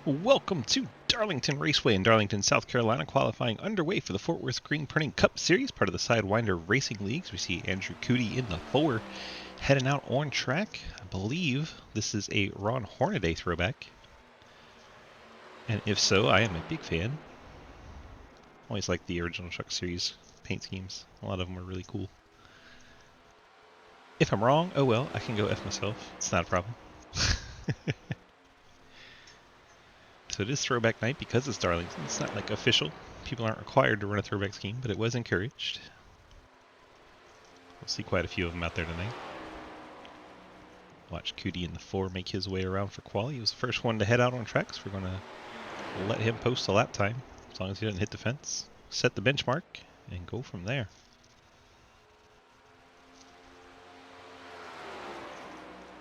Welcome to Darlington Raceway in Darlington, South Carolina, qualifying underway for the Fort Worth Green Printing Cup Series, part of the Sidewinder Racing Leagues. We see Andrew Cootie in the 4, heading out on track. I believe this is a Ron Hornaday throwback. And if so, I am a big fan. Always liked the original Truck Series paint schemes. A lot of them were really cool. If I'm wrong, oh well, I can go F myself. It's not a problem. So it is throwback night because it's Darlington. It's not like official. People aren't required to run a throwback scheme, but it was encouraged. We'll see quite a few of them out there tonight. Watch Cootie in the 4 make his way around for quali. He was the first one to head out on tracks. We're going to let him post a lap time, as long as he doesn't hit the fence, set the benchmark, and go from there.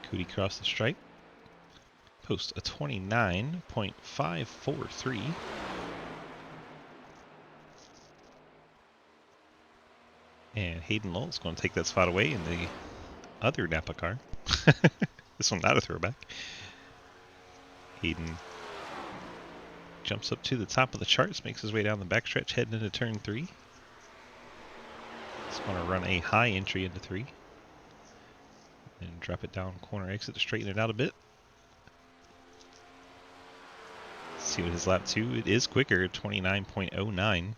Cootie crossed the stripe. Post a 29.543. And Hayden Lowell's going to take that spot away in the other Napa car. This one not a throwback. Hayden jumps up to the top of the charts, makes his way down the backstretch, heading into turn 3. Just want to run a high entry into 3. And drop it down corner exit to straighten it out a bit. See what his lap 2, it is quicker, 29.09.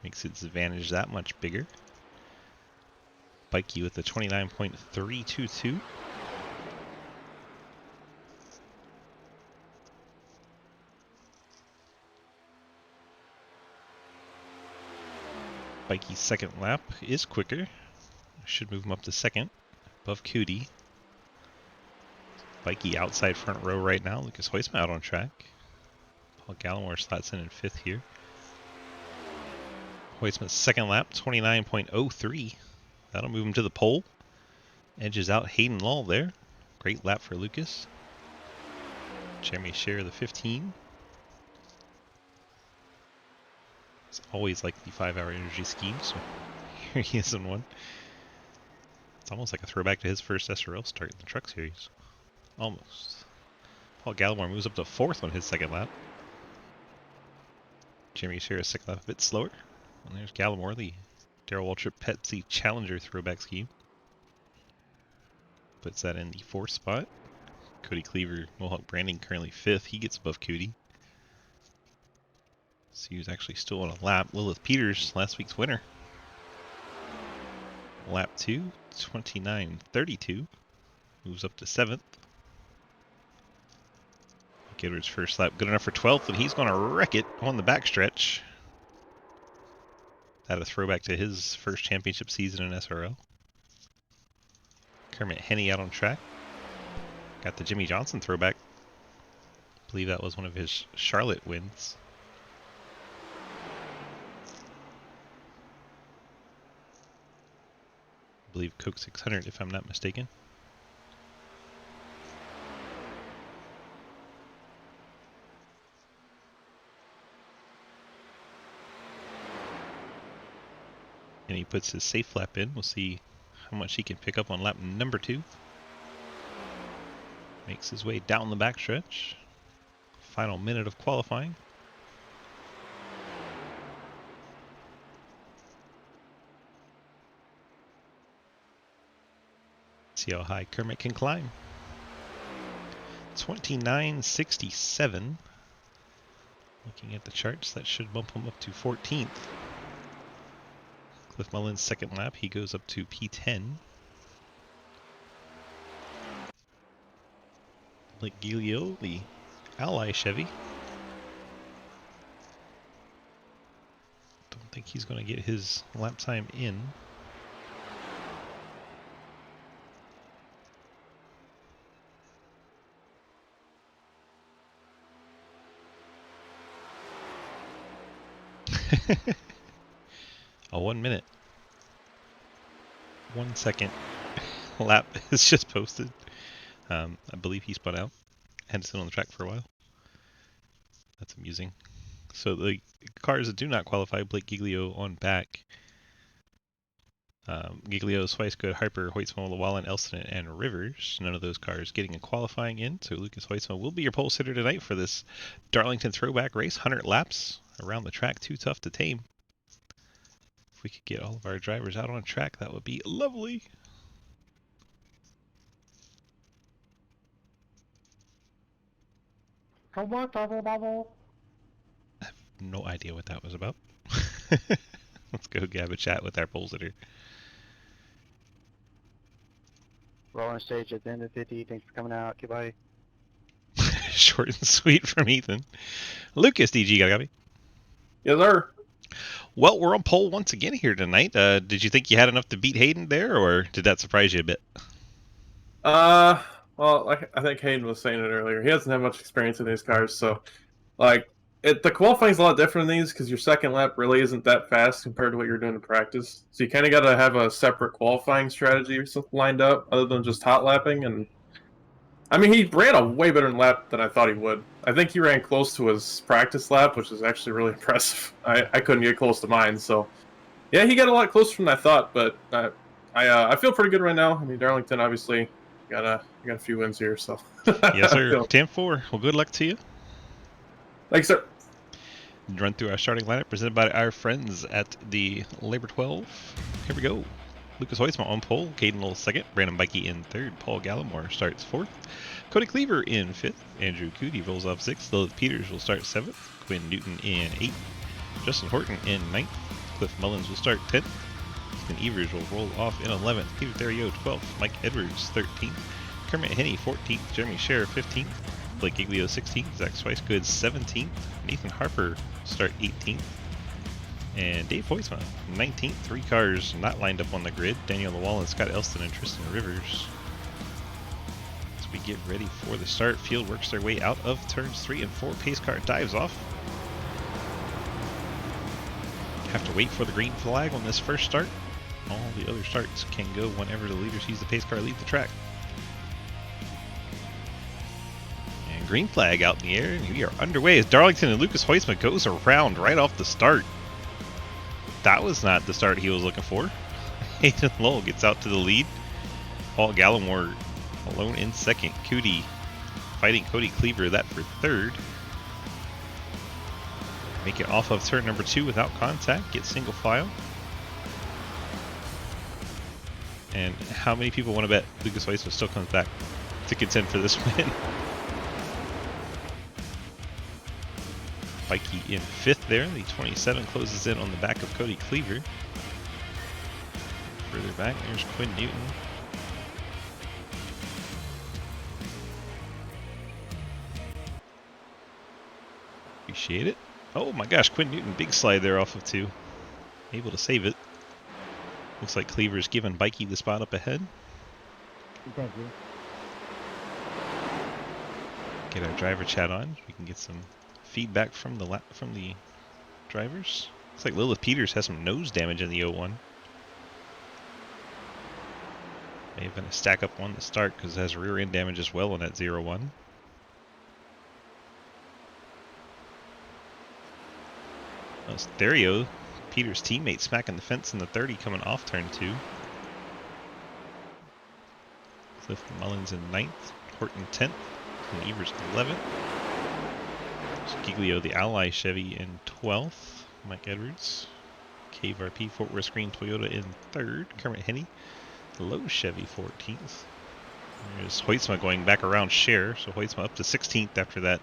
Makes its advantage that much bigger. Bikey with the 29.322. Bikey's second lap is quicker. Should move him up to second, above Cootie. Bikey outside front row right now. Lucas Hoisma out on track. Paul Gallimore slots in 5th here. Hoisman's second lap, 29.03. That'll move him to the pole. Edges out Hayden Lull there. Great lap for Lucas. Jeremy Scherer, the 15. It's always like the 5-hour energy scheme, so here he is in one. It's almost like a throwback to his first SRL start in the Truck Series. Almost. Paul Gallimore moves up to 4th on his second lap. Jeremy Scherer second lap a bit slower. And there's Gallimore, the Darrell Waltrip Pepsi Challenger throwback scheme. Puts that in the 4th spot. Cody Cleaver, Mohawk Branding currently 5th. He gets above Cootie. So he was actually still on a lap. Lilith Peters, last week's winner. Lap 2, 29.32. Moves up to 7th. Edwards' first lap good enough for 12th, and he's going to wreck it on the backstretch. That a throwback to his first championship season in SRL. Kermit Henney out on track. Got the Jimmy Johnson throwback. I believe that was one of his Charlotte wins. I believe Coke 600, if I'm not mistaken. And he puts his safe lap in. We'll see how much he can pick up on lap number 2. Makes his way down the backstretch. Final minute of qualifying. See how high Kermit can climb. 29.67. Looking at the charts, that should bump him up to 14th. Cliff Mullen's second lap, he goes up to P10. Blake Giglio, the Ally Chevy. Don't think he's going to get his lap time in. A 1 minute. 1 second lap is just posted. I believe he spun out. Had to sit on the track for a while. That's amusing. So the cars that do not qualify, Blake Giglio on back. Giglio, Swicegood, Harper, Hoytsma, Llewellyn, Elston, and Rivers. None of those cars getting a qualifying in, so Lucas Hoytsma will be your pole sitter tonight for this Darlington throwback race. 100 laps around the track, too tough to tame. If we could get all of our drivers out on track, that would be lovely. I have no idea what that was about. Let's go have a chat with our pole sitter. Rolling stage at the end of 50. Thanks for coming out. Goodbye. Short and sweet from Ethan. Lucas, DG, got me. Yes, sir. Well, we're on pole once again here tonight. Did you think you had enough to beat Hayden there, or did that surprise you a bit? Well, I think Hayden was saying it earlier. He doesn't have much experience in these cars, so like the qualifying's a lot different in these because your second lap really isn't that fast compared to what you're doing in practice. So you kind of got to have a separate qualifying strategy lined up other than just hot lapping. And I mean, he ran a way better lap than I thought he would. I think he ran close to his practice lap, which is actually really impressive. I couldn't get close to mine, so yeah, he got a lot closer than I thought. But I feel pretty good right now. I mean, Darlington obviously got a few wins here, so Yes, sir. 10-4. Well, good luck to you. Thanks, sir. Run through our starting lineup presented by our friends at the Labor 12. Here we go. Lucas Hoytsma on pole, Caden Lowell second, Brandon Bikey in third, Paul Gallimore starts fourth, Cody Cleaver in fifth, Andrew Cootie rolls off sixth, Lilith Peters will start seventh, Quinn Newton in eighth, Justin Horton in ninth, Cliff Mullins will start 10th, Ethan Evers will roll off in 11th, Peter Theriot 12th, Mike Edwards 13th, Kermit Henney 14th, Jeremy Scher 15th, Blake Giglio 16th, Zach Swicegood 17th, Nathan Harper start 18th, and Dave Hoytsma 19th. 3 cars not lined up on the grid. Daniel Llewellyn, Scott Elston, and Tristan Rivers. As we get ready for the start, field works their way out of turns 3 and 4. Pace car dives off. Have to wait for the green flag on this first start. All the other starts can go whenever the leader sees the pace car leave the track. And green flag out in the air, and we are underway as Darlington and Lucas Hoytsma goes around right off the start. That was not the start he was looking for. Hayden Lowell gets out to the lead. Paul Gallimore alone in second. Cootie fighting Cody Cleaver, that for third. Make it off of turn number 2 without contact. Get single file. And how many people want to bet Lucas Hoytsma still comes back to contend for this win? Bikey in 5th there. The 27 closes in on the back of Cody Cleaver. Further back, there's Quinn Newton. Appreciate it. Oh my gosh, Quinn Newton, big slide there off of 2. Able to save it. Looks like Cleaver's giving Bikey the spot up ahead. Thank you. Get our driver chat on. We can get some feedback from the drivers. Looks like Lilith Peters has some nose damage in the 01. May have been a stack up one to start because it has rear end damage as well on that 01. Oh, it's Theriot, Peters' teammate, smacking the fence in the 30 coming off turn 2. Cliff Mullins in 9th, Horton 10th, and Evers 11th. Giglio, the Ally Chevy in 12th. Mike Edwards. Cave RP, Fort Worth Green Toyota in 3rd. Kermit Henney, the Lowe Chevy 14th. There's Hoytsma going back around Scher. So Hoytsma up to 16th after that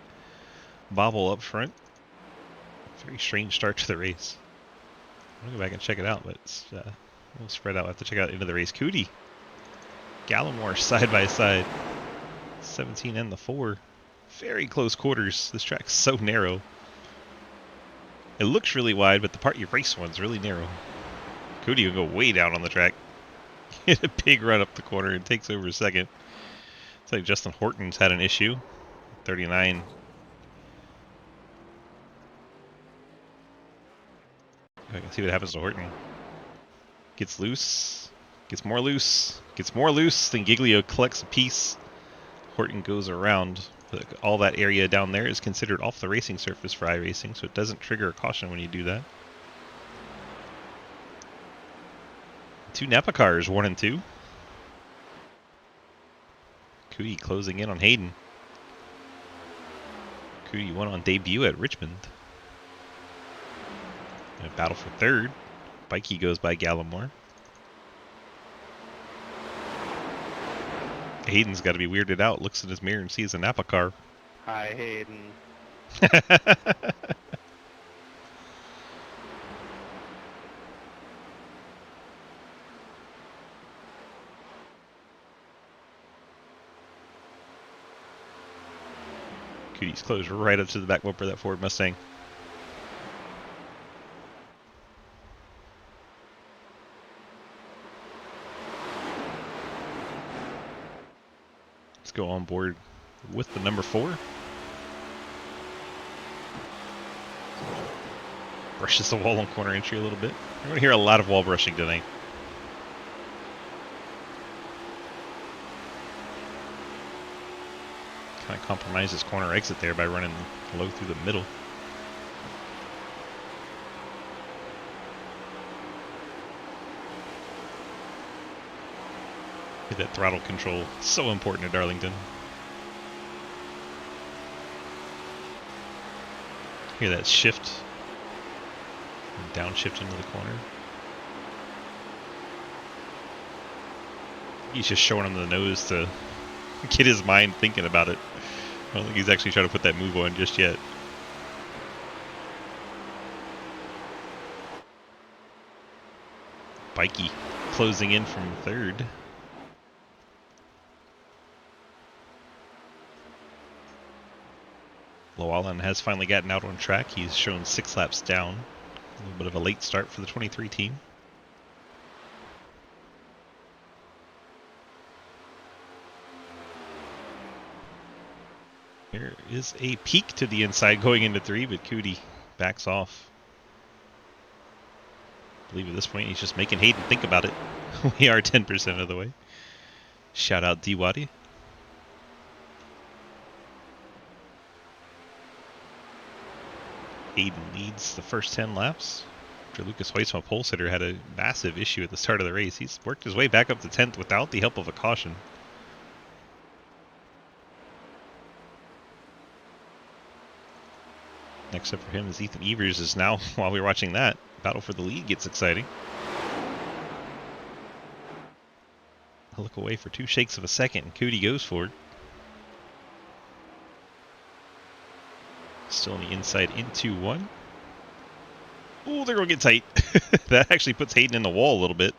bobble up front. Very strange start to the race. I'm going to go back and check it out, but it's a little spread out. I have to check out into the race. Cootie. Gallimore side by side. 17 and the 4. Very close quarters. This track's so narrow. It looks really wide, but the part you race on's really narrow. Cody will go way down on the track. Hit a big run up the corner and takes over a second. It's like Justin Horton's had an issue. 39. I can see what happens to Horton. Gets loose. Gets more loose. Gets more loose. Then Giglio collects a piece. Horton goes around. All that area down there is considered off the racing surface for iRacing, so it doesn't trigger a caution when you do that. two Napa cars, 1 and 2. Cootie closing in on Hayden. Cootie won on debut at Richmond. And a battle for third. Bikey goes by Gallimore. Hayden's got to be weirded out. Looks in his mirror and sees a Napa car. Hi, Hayden. Cootie's close right up to the back bumper of that Ford Mustang. Let's go on board with the number 4. Brushes the wall on corner entry a little bit. We're going to hear a lot of wall brushing tonight. Kind of compromises corner exit there by running low through the middle. That throttle control, so important at Darlington. Hear that shift, downshift into the corner. He's just showing him the nose to get his mind thinking about it. I don't think he's actually trying to put that move on just yet. Bikey closing in from third. Llewellyn has finally gotten out on track. He's shown 6 laps down. A little bit of a late start for the 23 team. There is a peak to the inside going into 3, but Cootie backs off. I believe at this point he's just making Hayden think about it. We are 10% of the way. Shout out D-Waddy. Hayden leads the first 10 laps. After Lucas Hoisma, pole sitter, had a massive issue at the start of the race. He's worked his way back up to 10th without the help of a caution. Next up for him is Ethan Evers. Is now, while we're watching that, battle for the lead gets exciting. I look away for 2 shakes of a second, and Cootie goes for it. Still on the inside into 1. Oh, they're going to get tight. That actually puts Hayden in the wall a little bit.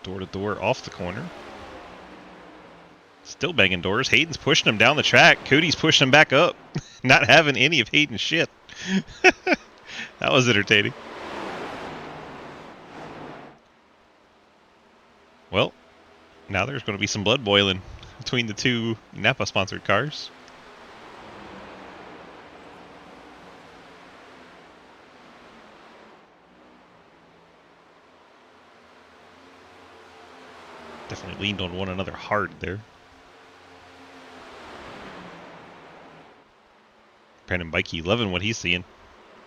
Door to door off the corner. Still banging doors. Hayden's pushing him down the track. Cootie's pushing him back up. Not having any of Hayden's shit. That was entertaining. Well, now there's going to be some blood boiling between the 2 Napa-sponsored cars. Definitely leaned on one another hard there. Brandon Bikey loving what he's seeing.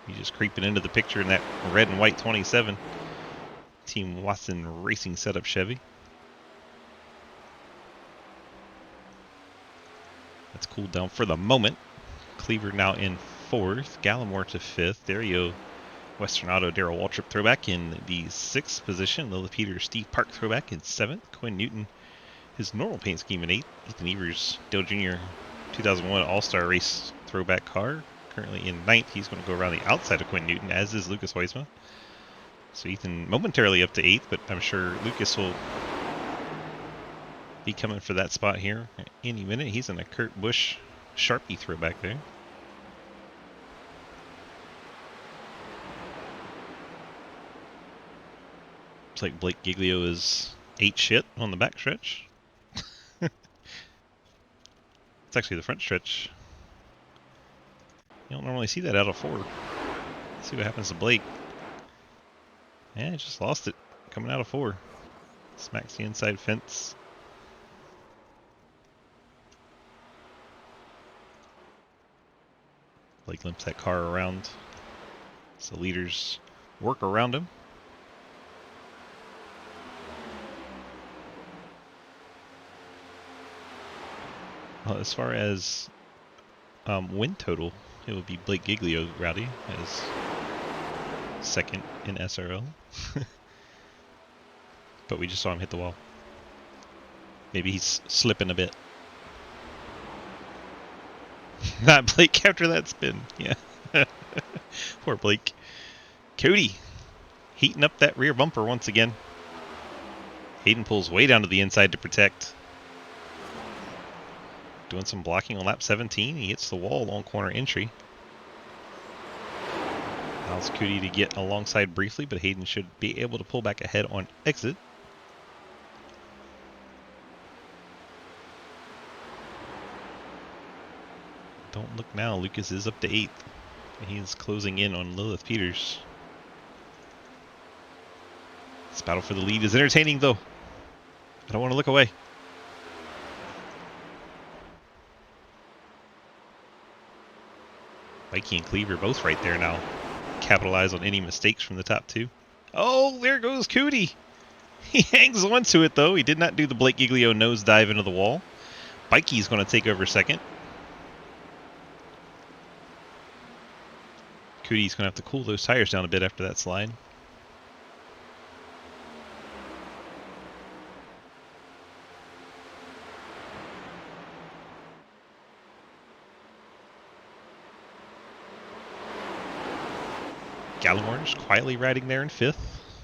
He's just creeping into the picture in that red and white 27. Team Watson Racing setup Chevy. That's cooled down for the moment. Cleaver now in 4th. Gallimore to 5th. There you go. Western Auto Darrell Waltrip throwback in the 6th position. Lilla Peters Steve Park throwback in 7th. Quinn Newton, his normal paint scheme in 8th. Ethan Evers, Dale Jr. 2001 All-Star Race throwback car. Currently in 9th. He's going to go around the outside of Quinn Newton, as is Lucas Hoisma. So Ethan momentarily up to 8th, but I'm sure Lucas will be coming for that spot here any minute. He's in a Kurt Busch Sharpie throwback there. Looks like Blake Giglio is 8 shit on the back stretch. It's actually the front stretch. You don't normally see that out of 4. Let's see what happens to Blake. Yeah, just lost it coming out of 4. Smacks the inside fence. Blake limps that car around. So leaders work around him. As far as win total, it would be Blake Giglio Rowdy as second in SRL. But we just saw him hit the wall. Maybe he's slipping a bit. Not Blake after that spin. Yeah. Poor Blake. Cody heating up that rear bumper once again. Hayden pulls way down to the inside to protect. Doing some blocking on lap 17. He hits the wall long corner entry. Allows Cody to get alongside briefly, but Hayden should be able to pull back ahead on exit. Don't look now. Lucas is up to 8th. He's closing in on Lilith Peters. This battle for the lead is entertaining, though. I don't want to look away. Mikey and Cleaver both right there now. Capitalize on any mistakes from the top two. Oh, there goes Cootie. He hangs on to it, though. He did not do the Blake Giglio nose dive into the wall. Mikey's going to take over second. Cootie's going to have to cool those tires down a bit after that slide. Gallimore's quietly riding there in 5th,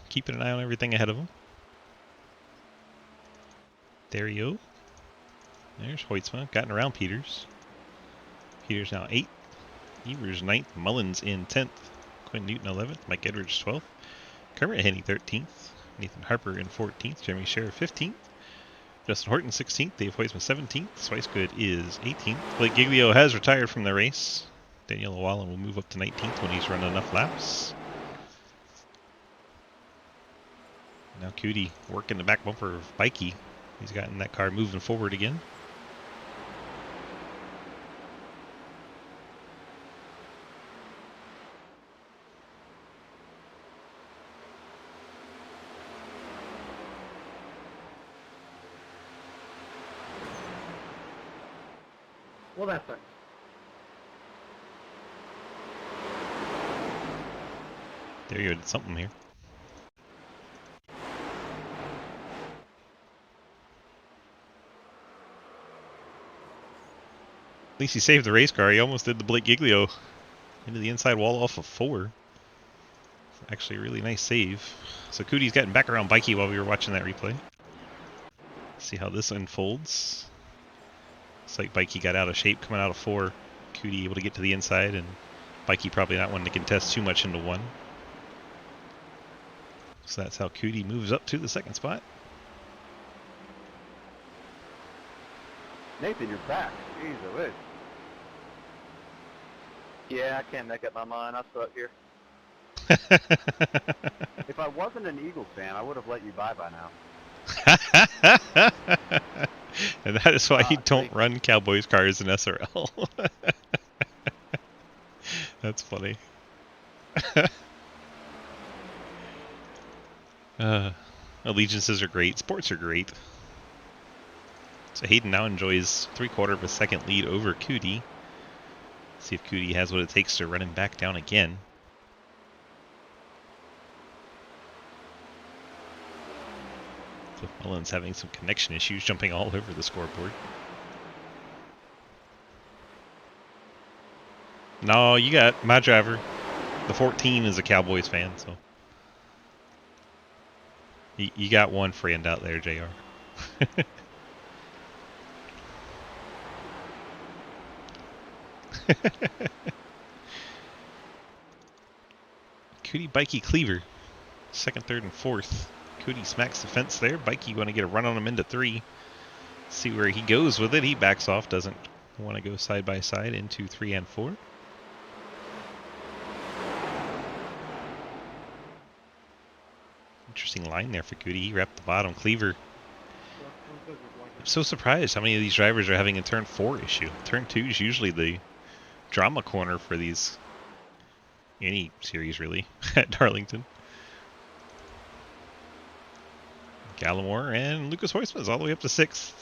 keeping an eye on everything ahead of him. Dario. There's Hoytsma, gotten around Peters. Peters now 8th. Evers 9th. Mullins in 10th. Quinn Newton 11th. Mike Edwards 12th. Kermit Henny 13th. Nathan Harper in 14th. Jeremy Sheriff 15th. Justin Horton 16th. Dave Hoytsma 17th. Swicegood is 18th. Blake Giglio has retired from the race. Daniel Wallen will move up to 19th when he's run enough laps. Now Cootie working the back bumper of Bikey. He's gotten that car moving forward again. Well, that's it. There you go, did something here. At least he saved the race car. He almost did the Blake Giglio into the inside wall off of 4. Actually a really nice save. So Cootie's getting back around Bikey while we were watching that replay. See how this unfolds. Looks like Bikey got out of shape coming out of 4. Cootie able to get to the inside, and Bikey probably not wanting to contest too much into 1. So that's how Cootie moves up to the 2nd spot. Nathan, you're back. Jeez, Louise. Yeah, I can't make up my mind. I'm still up here. If I wasn't an Eagles fan, I would have let you by now. And that is why you don't run Cowboys cars in SRL. That's funny. Allegiances are great. Sports are great. So Hayden now enjoys 3/4 of a second lead over Cootie. See if Cootie has what it takes to run him back down again. So Mullins having some connection issues, jumping all over the scoreboard. No, you got my driver. The 14 is a Cowboys fan, so you got one friend out there, JR. Cootie, Bikey, Cleaver. 2nd, 3rd, and 4th. Cootie smacks the fence there. Bikey going to get a run on him into 3. See where he goes with it. He backs off. Doesn't want to go side by side into 3 and 4. Interesting line there for Cootie. He wrapped the bottom. Cleaver. I'm so surprised how many of these drivers are having a turn 4 issue. Turn 2 is usually the drama corner for these, any series really, at Darlington. Gallimore and Lucas Hoytsma is all the way up to 6th.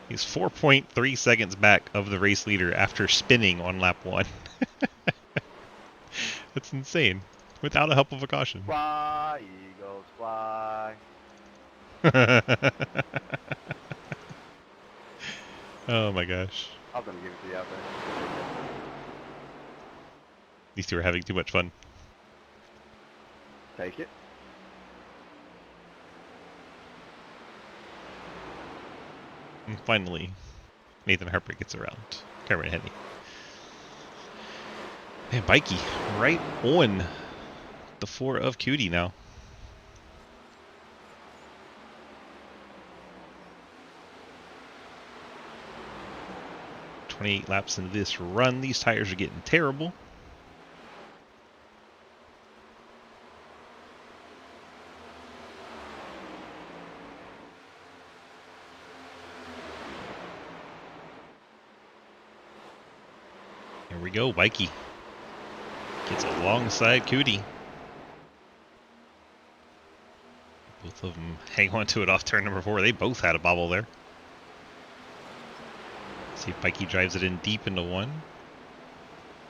He's 4.3 seconds back of the race leader after spinning on lap 1. That's insane. Without the help of a caution. Fly, Eagles, fly. Oh my gosh. I was gonna give it to you out there. These two are having too much fun. Take it. And finally, Nathan Harper gets around Cameron Henny. Man, Bikey right on the 4 of Cutie now. "28 laps into this run. These tires are getting terrible." Here we go, Bikey. Gets alongside Cootie. Both of them hang on to it off turn number 4. They both had a bobble there. See if Bikey drives it in deep into 1.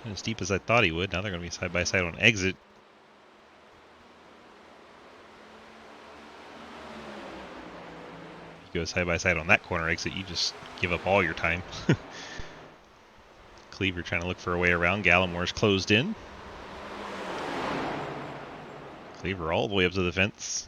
And as deep as I thought he would. Now they're going to be side by side on exit. If you go side by side on that corner exit, you just give up all your time. Cleaver trying to look for a way around. Gallimore's closed in. Cleaver all the way up to the fence.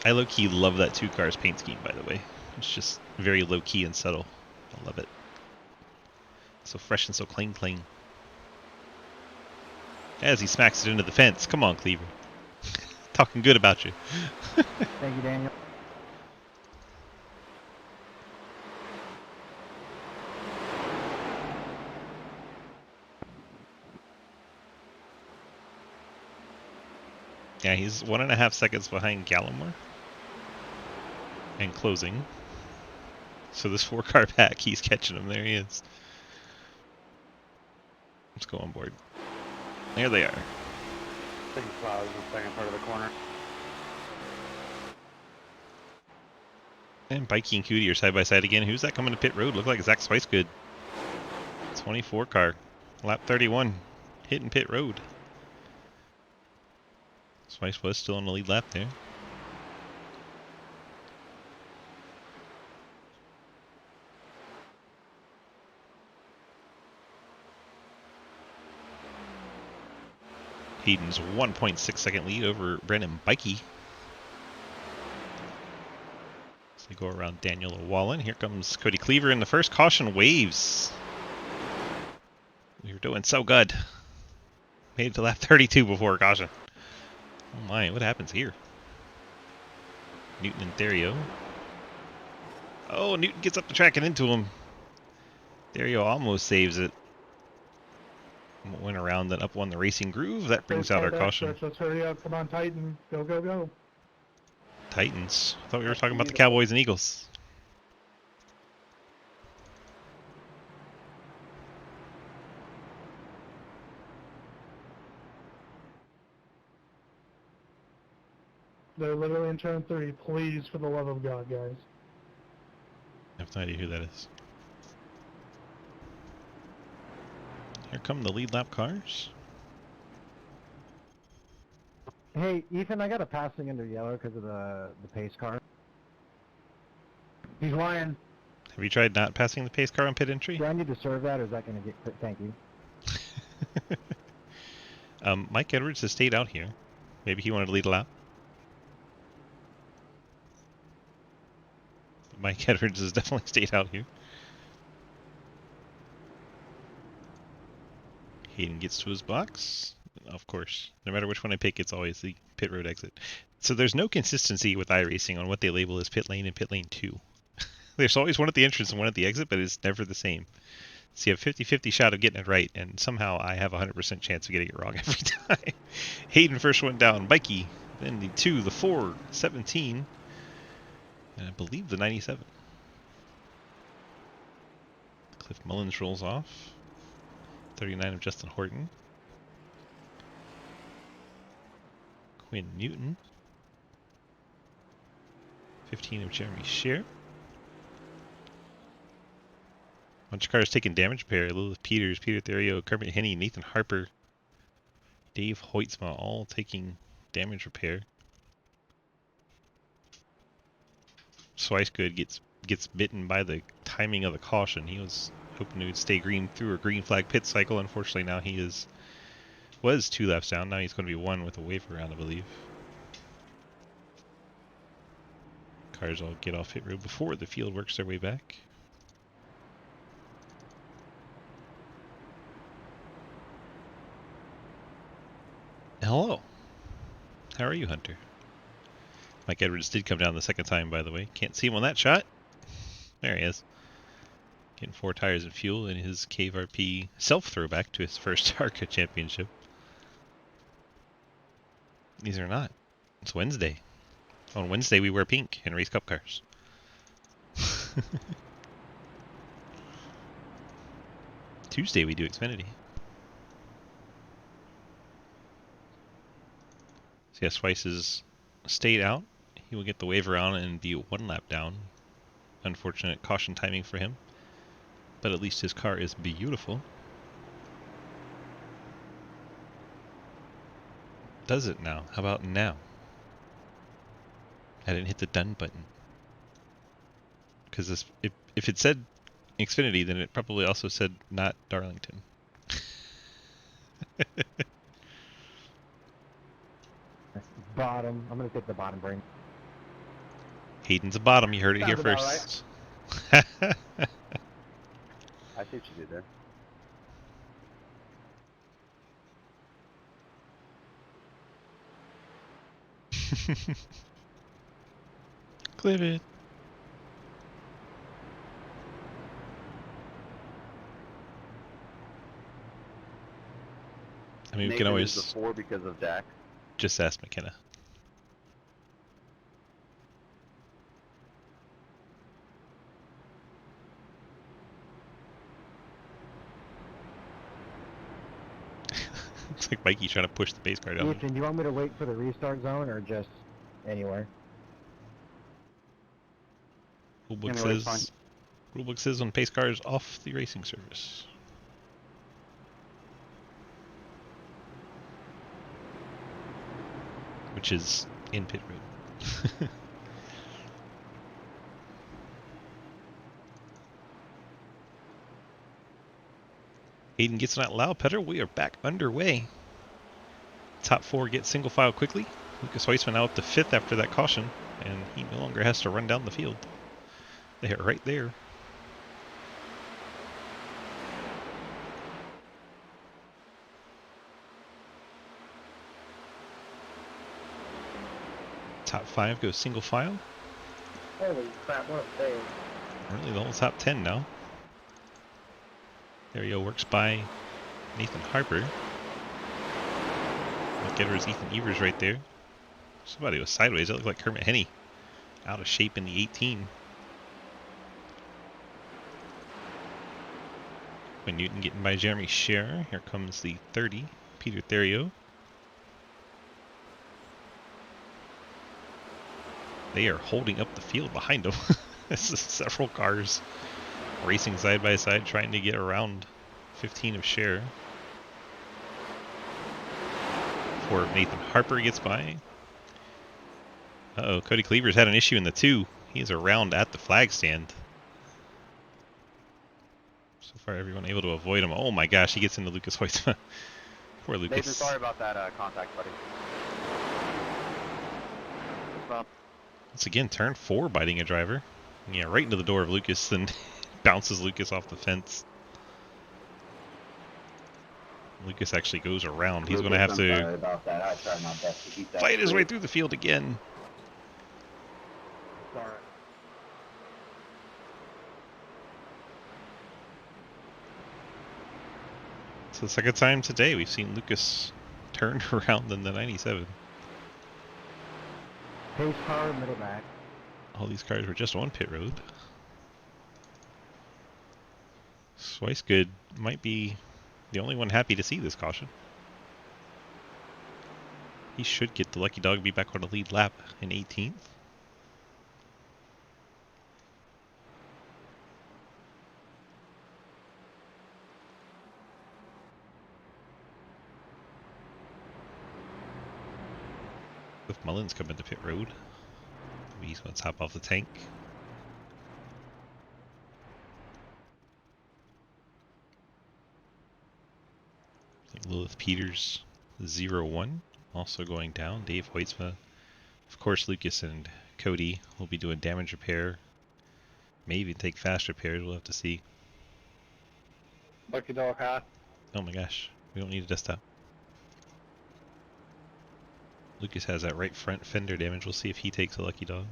I low-key love that 2 cars paint scheme, by the way. It's just very low-key and subtle. I love it. So fresh and so clean. As he smacks it into the fence. Come on, Cleaver. Talking good about you. Thank you, Daniel. Yeah, he's 1.5 seconds behind Gallimore. And closing. So this 4-car pack, he's catching him. There he is. Let's go on board. There they are. I think clouds in the second part of the corner. And Bikey and Cootie are side by side again. Who's that coming to pit road? Look like Zach Spicegood. 24 car. Lap 31. Hitting pit road. Spice was still on the lead lap there. Hayden's 1.6 second lead over Brennan Bikey. So they go around Daniel Wallen. Here comes Cody Cleaver in the first caution waves. We were doing so good. Made it to lap 32 before caution. Oh my, what happens here? Newton and Dario. Oh, Newton gets up the track and into him. Dario almost saves it. Went around and up on the racing groove. That brings out our caution. Let's hurry up. Come on, Titan. Go, go, go. Titans. I thought we were talking about the Cowboys and Eagles. They're literally in turn 3. Please, for the love of God, guys. I have no idea who that is. Here come the lead lap cars. Hey, Ethan, I got a passing under yellow because of the pace car. He's lying. Have you tried not passing the pace car on pit entry? Do I need to serve that, or is that going to get... Thank you. Mike Edwards has stayed out here. Maybe he wanted to lead a lap. Mike Edwards has definitely stayed out here. Hayden gets to his box. Of course, no matter which one I pick, it's always the pit road exit. So there's no consistency with iRacing on what they label as pit lane and pit lane 2. There's always one at the entrance and one at the exit, but it's never the same. So you have 50-50 shot of getting it right, and somehow I have a 100% chance of getting it wrong every time. Hayden first went down, Bikey, then the 2, the 4, 17, and I believe the 97. Cliff Mullins rolls off. 39 of Justin Horton. Quinn Newton. 15 of Jeremy Shear. Bunch of cars taking damage repair. Lilith Peters, Peter Therio, Kermit Henney, Nathan Harper, Dave Hoytsma, all taking damage repair. Swicegood gets bitten by the timing of the caution. He was hoping to stay green through a green flag pit cycle. Unfortunately, now he was 2 laps down. Now he's going to be 1 with a waiver round, I believe. Cars all get off pit road before the field works their way back. Hello. How are you, Hunter? Mike Edwards did come down the second time, by the way. Can't see him on that shot. There he is. Getting 4 tires and fuel in his Cave RP self-throwback to his first ARCA championship. These are not. It's Wednesday. On Wednesday we wear pink and race cup cars. Tuesday we do Xfinity. So yeah, Swice has stayed out. He will get the waiver on and be 1 lap down. Unfortunate caution timing for him. But at least his car is beautiful. Does it now? How about now? I didn't hit the done button. Because if it said Xfinity, then it probably also said not Darlington. Bottom. I'm gonna take the bottom brain. Hayden's a bottom. You heard it here Sounds about first. I see what you did there. Clip it. I mean, we can Nathan always is the 4 because of Dak. just ask McKenna. Looks like Mikey's trying to push the base car down. Ethan, do you want me to wait for the restart zone or just anywhere? Rulebook Anyway, fine. says Rulebook says on pace cars off the racing service. Which is in pit road. Aiden gets on that loud pedal. We are back underway. Top 4 get single file quickly. Lucas Weissman now up to 5th after that caution, and he no longer has to run down the field. They are right there. Top 5 goes single file. Holy crap, what a day. Really, the whole top 10 now. There he go, works by Nathan Harper. Look at her as Ethan Evers right there. Somebody was sideways. That looked like Kermit Henney. Out of shape in the 18. Quinn Newton getting by Jeremy Scherer. Here comes the 30, Peter Therio. They are holding up the field behind them. This is several cars racing side by side, trying to get around 15 of Scherer. Before Nathan Harper gets by. Uh-oh, Cody Cleaver's had an issue in the 2. He's around at the flag stand. So far, everyone able to avoid him. Oh my gosh, he gets into Lucas Hoytsma. Poor Lucas. Nathan, sorry about that contact, buddy. Well, Once again, turn 4 biting a driver. Yeah, right into the door of Lucas, then bounces Lucas off the fence. Lucas actually goes around. He's going to have to sorry about that. I tried my best to keep that fight his way straight. through the field again. Sorry. It's the second time today we've seen Lucas turned around in the 97. Pace car, middle back. All these cars were just on pit road. Swicegood might be the only one happy to see this caution. He should get the lucky dog, be back on a lead lap in 18th. Mullins coming to pit road. Maybe he's going to top off the tank. I think Lilith Peters 0-1 also going down. Dave Hoytsma. Of course, Lucas and Cody will be doing damage repair. May even take fast repairs. We'll have to see. Lucky dog high. Oh my gosh. We don't need a desktop. Lucas has that right front fender damage. We'll see if he takes a lucky dog.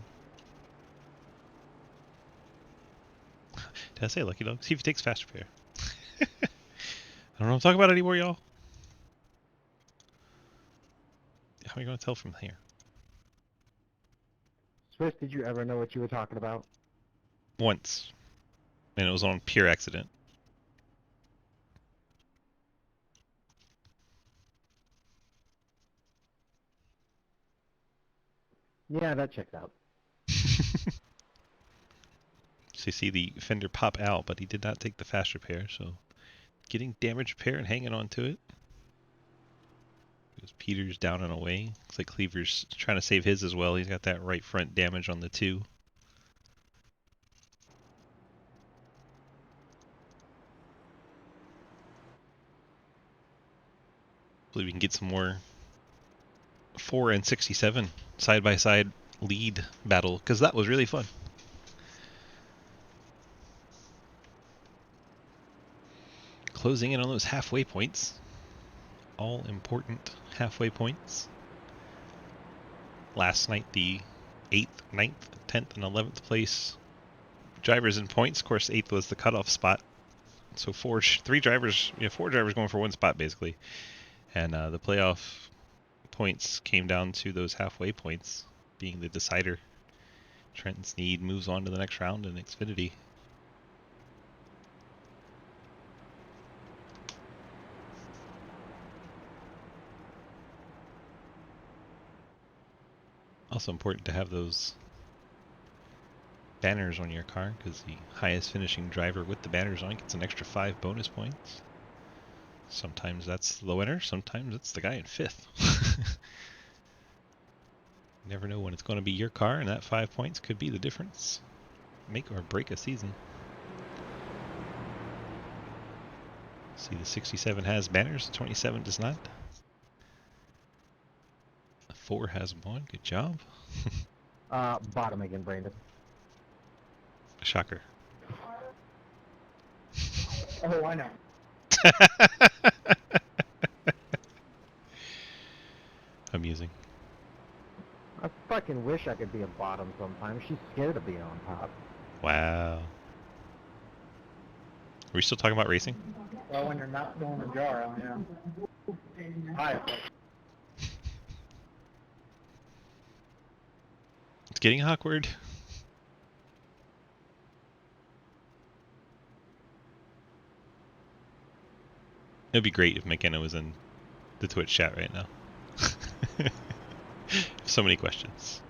Did I say lucky dog? See if he takes fast repair. I don't know what I'm talking about anymore, y'all. How are you going to tell from here? Swiss, did you ever know what you were talking about? Once. And it was on pure accident. Yeah, that checks out. So you see the fender pop out, but he did not take the fast repair, so getting damage repair and hanging on to it. Because Peter's down and away. Looks like Cleaver's trying to save his as well. He's got that right front damage on the 2. Hopefully we can get some more 4 and 67 side-by-side lead battle, because that was really fun. Closing in on those halfway points. All important halfway points. Last night, the 8th, 9th, 10th, and 11th place drivers in points. Of course, 8th was the cutoff spot. So four drivers going for one spot, basically. And the playoff points came down to those halfway points being the decider. Trenton Sneed moves on to the next round in Xfinity. Also important to have those banners on your car, because the highest finishing driver with the banners on gets an extra 5 bonus points. Sometimes that's the winner, sometimes it's the guy in 5th. You never know when it's going to be your car, and that 5 points could be the difference. Make or break a season. See, the 67 has banners, the 27 does not. The 4 has one, good job. Bottom again, Brandon. Shocker. Oh, I know. Amusing. I fucking wish I could be a bottom sometimes. She's scared of being on top. Wow. Are we still talking about racing? Well, when you're not doing the jar, yeah. Hi. It's getting awkward. It'd be great if McKenna was in the Twitch chat right now. So many questions.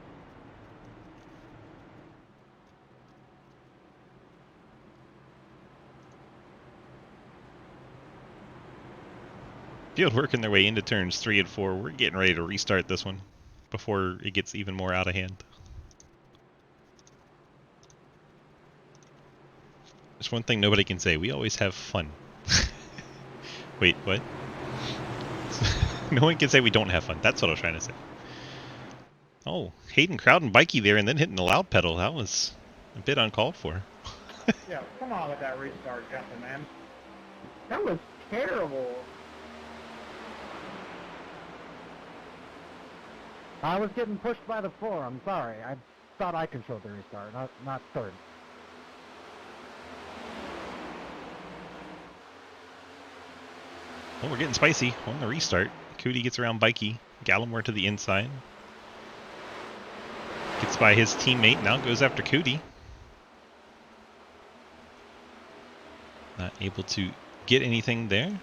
Field working their way into turns 3 and 4. We're getting ready to restart this one before it gets even more out of hand. There's one thing nobody can say. We always have fun. Wait, what? No one can say we don't have fun. That's what I was trying to say. Oh, Hayden crowding Bikey there and then hitting the loud pedal. That was a bit uncalled for. Yeah, come on with that restart, gentlemen. That was terrible. I was getting pushed by the 4. I'm sorry. I thought I controlled the restart, not third. Well, we're getting spicy on the restart. Cootie gets around Bikey. Gallimore to the inside. Gets by his teammate. Now goes after Cootie. Not able to get anything there.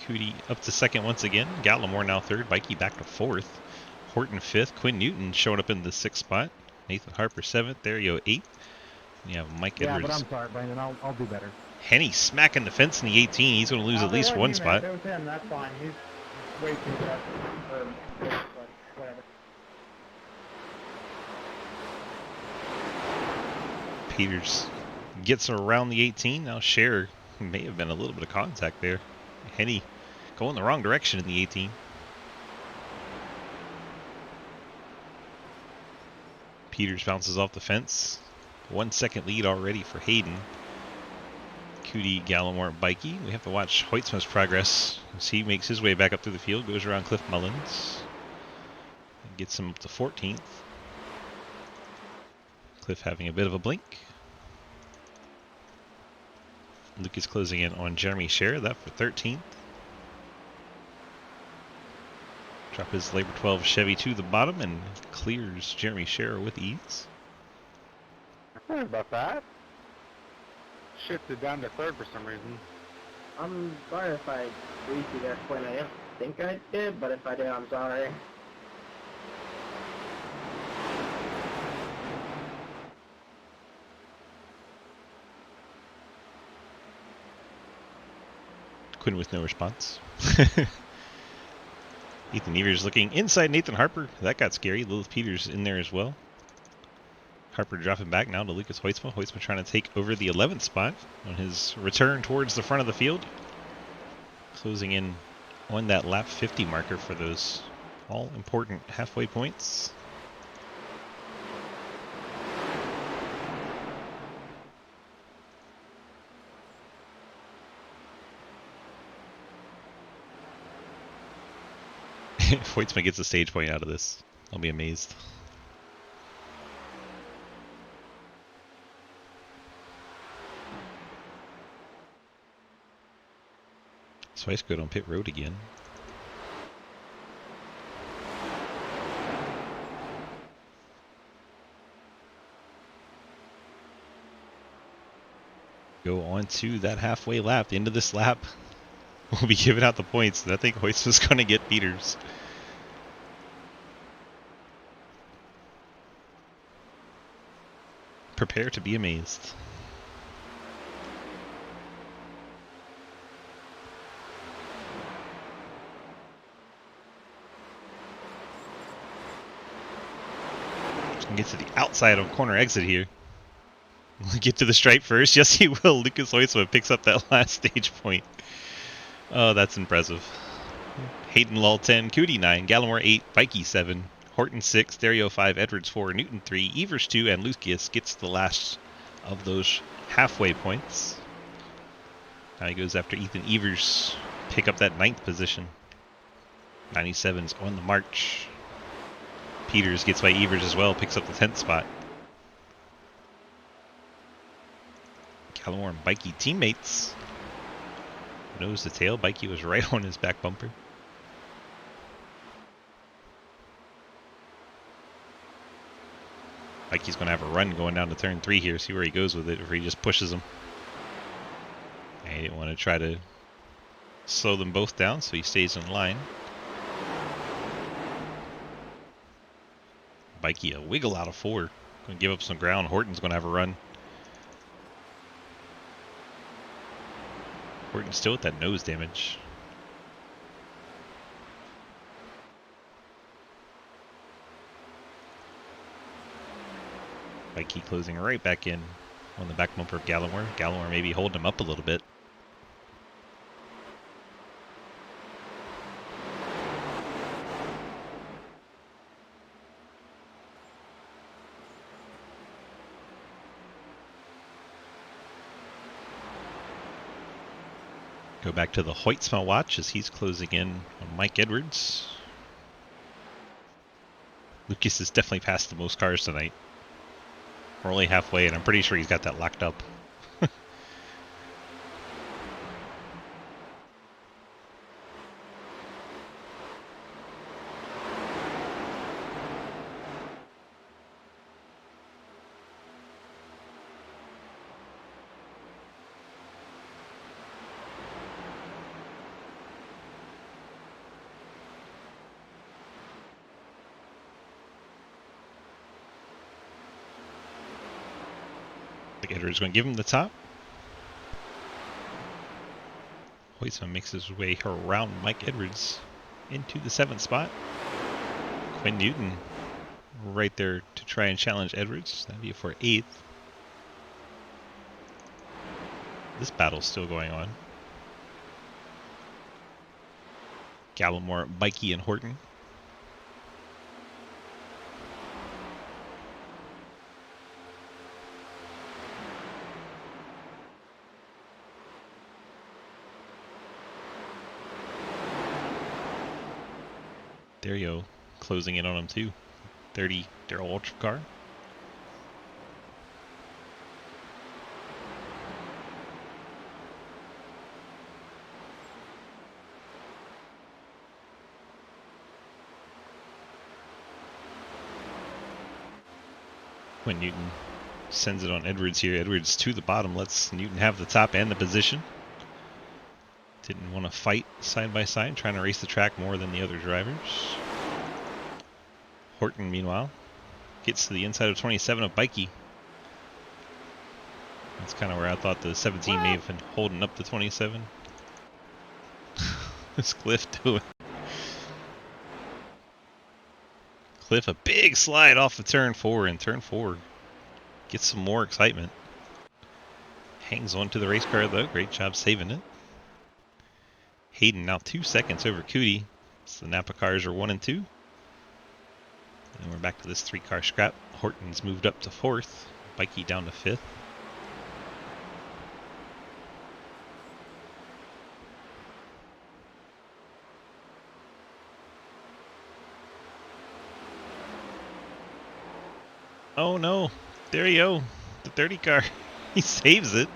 Cootie up to second once again. Gallimore now third. Bikey back to 4th. Horton 5th. Quinn Newton showing up in the 6th spot. Nathan Harper 7th. There you go, 8th. And you have Mike Yeah, Edwards. but I'm sorry, Brandon. I'll do better. Henny smacking the fence in the 18. He's going to lose at least one spot. If it was him, that's fine. He's way too good. Or, but whatever. Peters gets around the 18. Now Scherer may have been a little bit of contact there. Henny going the wrong direction in the 18. Peters bounces off the fence. 1 second lead already for Hayden. Cootie, Gallimore, Bikey. We have to watch Hoytsma's progress as he makes his way back up through the field, goes around Cliff Mullins, and gets him up to 14th. Cliff having a bit of a blink. Lucas closing in on Jeremy Scherer, that for 13th. Drop his Labor 12 Chevy to the bottom and clears Jeremy Scherer with ease. Sorry about that. Shifted down to third for some reason. I'm sorry if I reached you that point. I don't think I did, but if I did, I'm sorry. Quinn with no response. Ethan Evers looking inside Nathan Harper. That got scary. Lilith Peters in there as well. Harper dropping back now to Lucas Hoytsma. Hoytsma trying to take over the 11th spot on his return towards the front of the field. Closing in on that lap 50 marker for those all important halfway points. If Hoytsma gets a stage point out of this, I'll be amazed. Spice good on pit road again. Go on to that halfway lap. The end of this lap, we'll be giving out the points, and I think Hoytsma's going to get Peters. Prepare to be amazed. Get to the outside of corner exit here. Get to the stripe first. Yes, he will. Lucas Hoytsma picks up that last stage point. Oh, that's impressive. Hayden Lull 10, Cootie 9, Gallimore 8, Bikey 7, Horton 6, Dario 5, Edwards 4, Newton 3, Evers 2, and Lucas gets the last of those halfway points. Now he goes after Ethan Evers. Pick up that 9th position. 97's on the march. Peters gets by Evers as well, picks up the 10th spot. Gallimore and Bikey teammates. Nose to tail, Bikey was right on his back bumper. Bikey's going to have a run going down to turn 3 here, see where he goes with it, or he just pushes him. And he didn't want to try to slow them both down, so he stays in line. Bikey a wiggle out of 4. Going to give up some ground. Horton's going to have a run. Horton still with that nose damage. Bikey closing right back in on the back bumper of Gallimore. Gallimore maybe holding him up a little bit. Go back to the Hoytsma watch as he's closing in on Mike Edwards. Lucas has definitely passed the most cars tonight. We're only halfway, and I'm pretty sure he's got that locked up. Edwards going to give him the top. Hoytsma makes his way around Mike Edwards into the 7th spot. Quinn Newton right there to try and challenge Edwards. That'd be for 8th. This battle's still going on. Gallimore, Bikey, and Horton. Dario closing in on him too. 30 Darrell Ultra car. When Newton sends it on Edwards here. Edwards to the bottom, lets Newton have the top and the position. Didn't want to fight side by side, trying to race the track more than the other drivers. Horton, meanwhile, gets to the inside of 27 of Bikey. That's kind of where I thought the 17 may have been holding up the 27. What's Cliff doing? Cliff, a big slide off of turn 4, and turn 4 gets some more excitement. Hangs on to the race car though, great job saving it. Hayden now 2 seconds over Cootie. So the Napa cars are 1 and 2. And we're back to this 3-car scrap. Horton's moved up to 4th. Bikey down to 5th. Oh no, there you go. The 30 car. He saves it.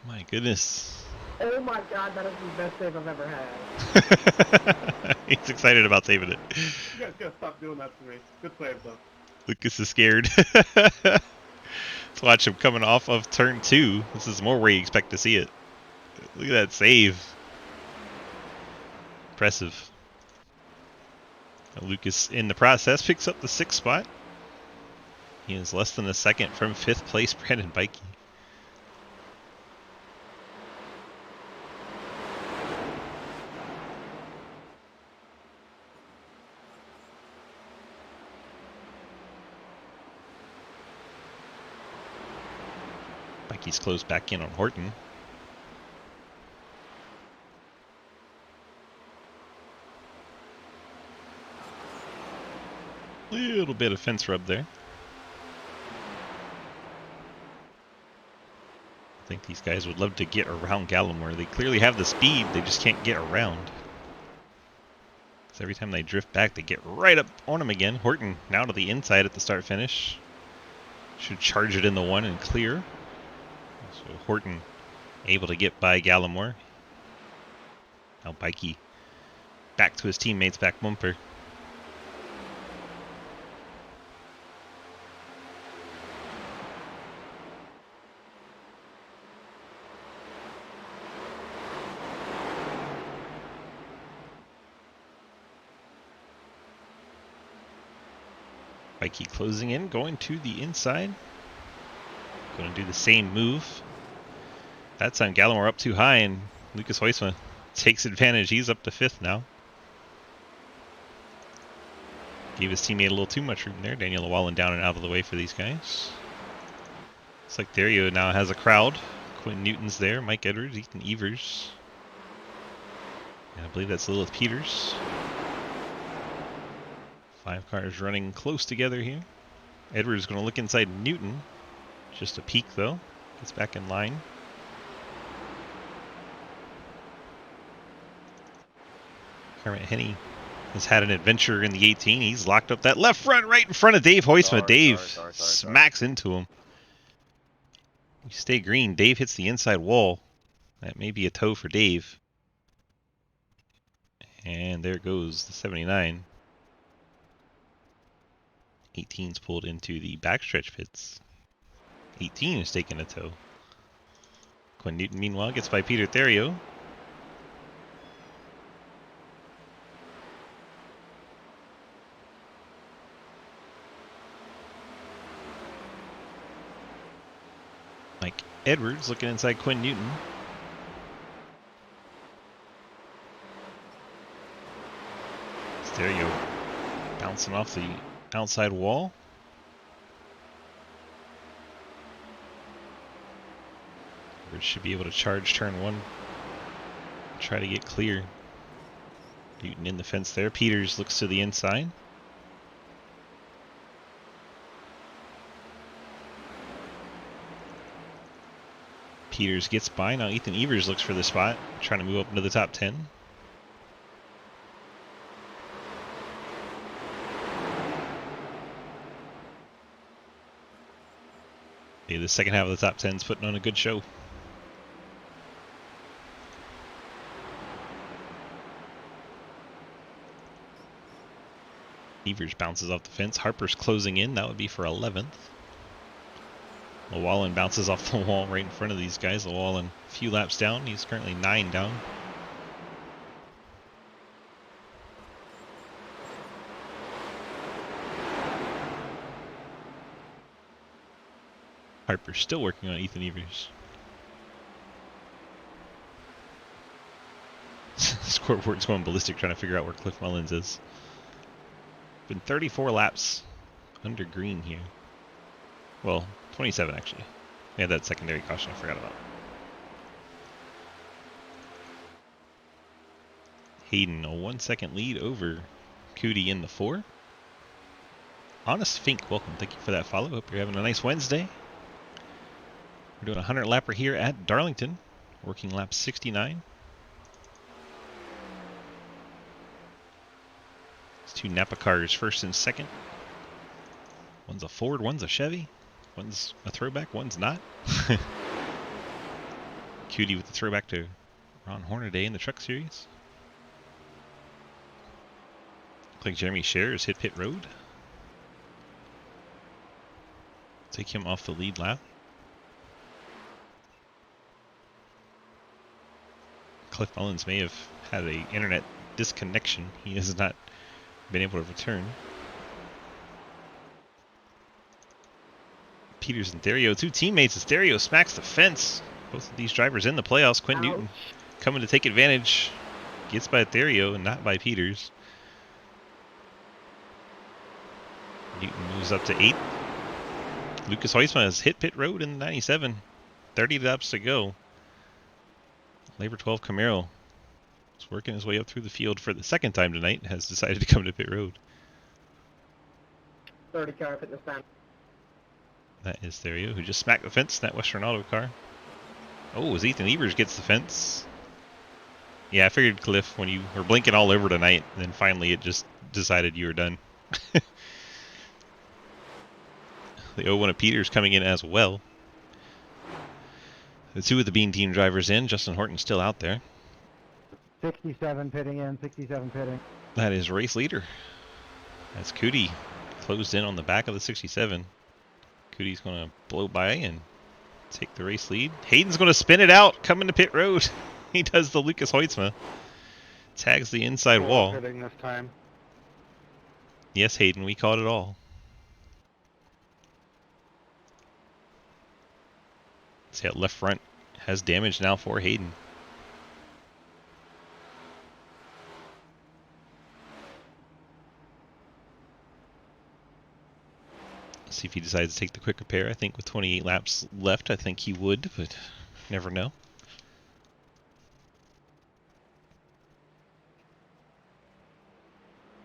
My goodness. Oh my god, that is the best save I've ever had. He's excited about saving it. You guys gotta stop doing that to me. Good save though. Lucas is scared. Let's watch him coming off of turn 2. This is more where you expect to see it. Look at that save. Impressive. Lucas, in the process, picks up the 6th spot. He is less than a second from 5th place Brandon Bikey. Bikey's closed back in on Horton. Little bit of fence rub there. I think these guys would love to get around Gallimore. They clearly have the speed, they just can't get around. So every time they drift back, they get right up on him again. Horton now to the inside at the start finish. Should charge it in the 1 and clear. So Horton able to get by Gallimore. Now Bikey back to his teammates, back bumper. Bikey closing in, going to the inside. Going to do the same move. That time Gallimore up too high, and Lucas Huisma takes advantage. He's up to 5th now. Gave his teammate a little too much room there. Daniel Llewellyn down and out of the way for these guys. Looks like Dario now has a crowd. Quinn Newton's there, Mike Edwards, Ethan Evers. And I believe that's Lilith Peters. 5 cars running close together here. Edwards going to look inside Newton. Just a peek though. Gets back in line. Kermit Henney has had an adventure in the 18. He's locked up that left front right in front of Dave Huisma. Dave smacks into him. You stay green. Dave hits the inside wall. That may be a tow for Dave. And there goes the 79. 18's pulled into the backstretch pits. 18 is taking a tow. Quinn Newton, meanwhile, gets by Peter Therio. Mike Edwards looking inside Quinn Newton. Therio bouncing off the outside wall. Edwards should be able to charge turn 1. Try to get clear. Newton in the fence there. Peters looks to the inside. Peters gets by. Now Ethan Evers looks for the spot, trying to move up into the top 10. Okay, the second half of the top 10 is putting on a good show. Evers bounces off the fence. Harper's closing in. That would be for 11th. Llewellyn bounces off the wall right in front of these guys. Llewellyn a few laps down. He's currently 9 down. Harper's still working on Ethan Evers. Scoreboard's going ballistic trying to figure out where Cliff Mullins is. Been 34 laps under green here. Well, 27 actually. We had that secondary caution I forgot about. Hayden, a 1 second lead over Cootie in the 4. Honest Fink, welcome. Thank you for that follow. Hope you're having a nice Wednesday. We're doing a 100 lapper here at Darlington, working lap 69. It's 2 Napa cars, first and second. One's a Ford, one's a Chevy. One's a throwback, one's not. Cutie with the throwback to Ron Hornaday in the Truck Series. Looks like Jeremy Scherr hit pit road. Take him off the lead lap. Cliff Mullins may have had an internet disconnection. He has not been able to return. Peters and Dario, 2 teammates as Dario smacks the fence. Both of these drivers in the playoffs. Quinn Newton coming to take advantage. Gets by Dario and not by Peters. Newton moves up to 8th. Lucas Huisma has hit pit road in the 97. 30 laps to go. Labor 12 Camaro is working his way up through the field for the second time tonight. Has decided to come to pit road. 30 car up at this time. That is Therio, who just smacked the fence in that Western Auto car. Oh, as Ethan Evers gets the fence. Yeah, I figured, Cliff, when you were blinking all over tonight, then finally it just decided you were done. The 0-1 of Peters coming in as well. The 2 of the Bean Team drivers in. Justin Horton still out there. 67 pitting in, 67 pitting. That is race leader. That's Cootie closed in on the back of the 67. Cootie's going to blow by and take the race lead. Hayden's going to spin it out, coming to pit road. He does the Lucas Hoitzma. Tags the inside wall. Hitting this time. Yes, Hayden, we caught it all. See that left front has damage now for Hayden. See if he decides to take the quick repair. I think with 28 laps left, I think he would, but never know.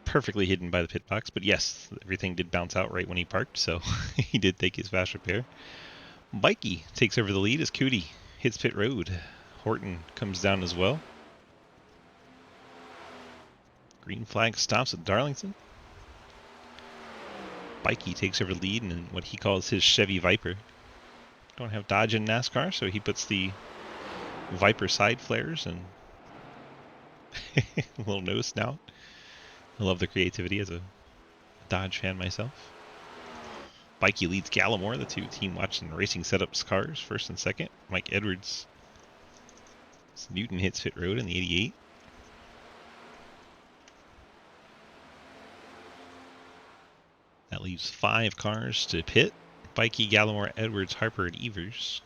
Perfectly hidden by the pit box, but yes, everything did bounce out right when he parked, so he did take his fast repair. Bikey takes over the lead as Cootie hits pit road. Horton comes down as well. Green flag stops at Darlington. Bikey takes over the lead in what he calls his Chevy Viper. Don't have Dodge in NASCAR, so he puts the Viper side flares and a little nose snout. I love the creativity as a Dodge fan myself. Bikey leads Gallimore, the 2 Team Watson Racing Setups cars, first and second. Mike Edwards. Newton hits pit road in the 88. That leaves 5 cars to pit. Bikey, Gallimore, Edwards, Harper, and Evers.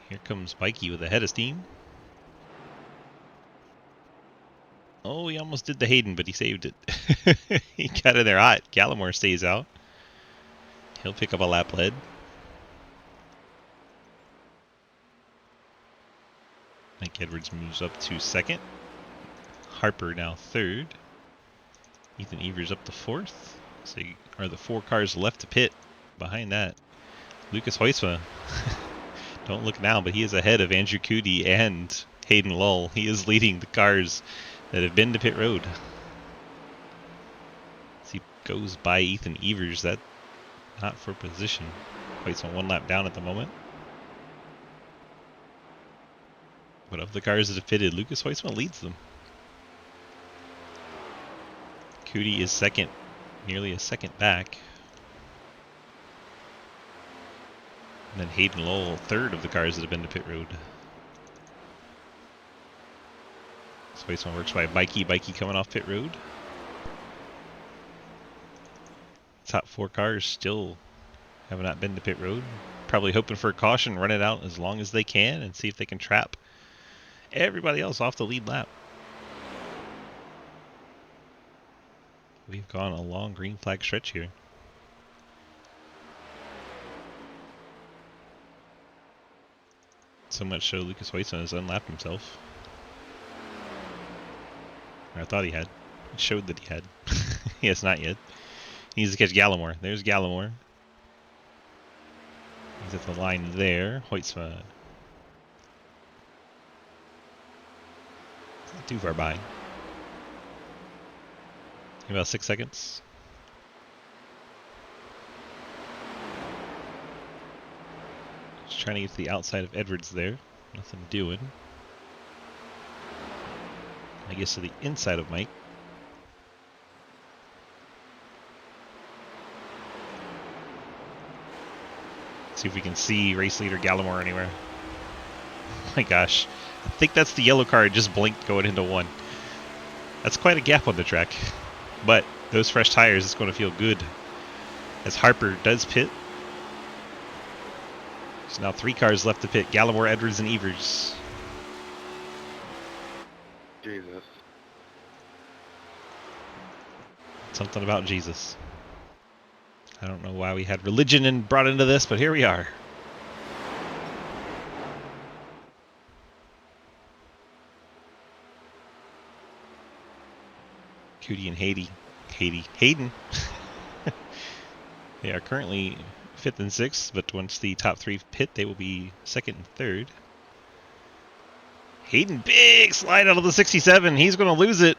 Here comes Bikey with a head of steam. Oh, he almost did the Hayden, but he saved it. He got in there hot. Gallimore stays out. He'll pick up a lap lead. Mike Edwards moves up to second. Harper now third. Ethan Evers up to fourth. So are the 4 cars left to pit. Behind that, Lucas Hoysma. Don't look now, but he is ahead of Andrew Cootie and Hayden Lull. He is leading the cars that have been to pit road. As he goes by Ethan Evers, that not for position. Hoysma 1 lap down at the moment. But of the cars that have pitted, Lucas Hoysma leads them. Cootie is second, nearly a second back. And then Hayden Lowell, third of the cars that have been to pit road. So Hoysma works by Bikey. Bikey coming off pit road. Top 4 cars still have not been to pit road. Probably hoping for a caution, run it out as long as they can, and see if they can trap everybody else off the lead lap. We've gone a long green flag stretch here. So much so Lucas Hoysma has unlapped himself. Or I thought he had. It showed that he had. He has not yet. He needs to catch Gallimore. There's Gallimore. He's at the line there. Hoysma. Not too far by. About 6 seconds. Just trying to get to the outside of Edwards there. Nothing doing. I guess to the inside of Mike. See if we can see race leader Gallimore anywhere. Oh my gosh. I think that's the yellow car just blinked going into 1. That's quite a gap on the track. But those fresh tires is going to feel good. As Harper does pit. There's now 3 cars left to pit. Gallimore, Edwards, and Evers. Jesus. Something about Jesus. I don't know why we had religion and brought into this, but here we are. Cootie and Hayden. They are currently 5th and 6th, but once the top 3 pit, they will be 2nd and 3rd. Hayden, big slide out of the 67. He's going to lose it.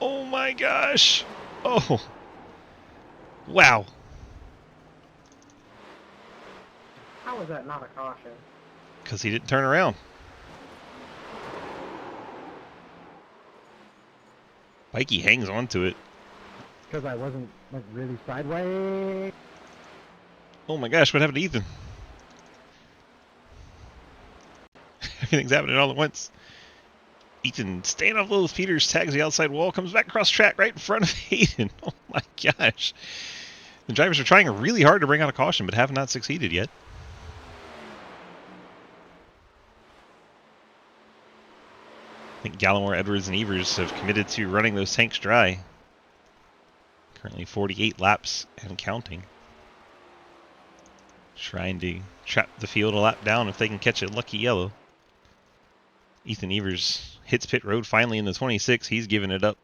Oh my gosh. Oh. Wow. How was that not a caution? Because he didn't turn around. Mikey hangs on to it. Because I wasn't like really sideways. Oh my gosh, what happened to Ethan? Everything's happening all at once. Ethan staying off low with Peters, tags the outside wall, comes back across track right in front of Hayden. Oh my gosh. The drivers are trying really hard to bring out a caution, but have not succeeded yet. I think Gallimore, Edwards, and Evers have committed to running those tanks dry. Currently 48 laps and counting. Trying to trap the field a lap down if they can catch a lucky yellow. Ethan Evers hits pit road finally in the 26. He's giving it up.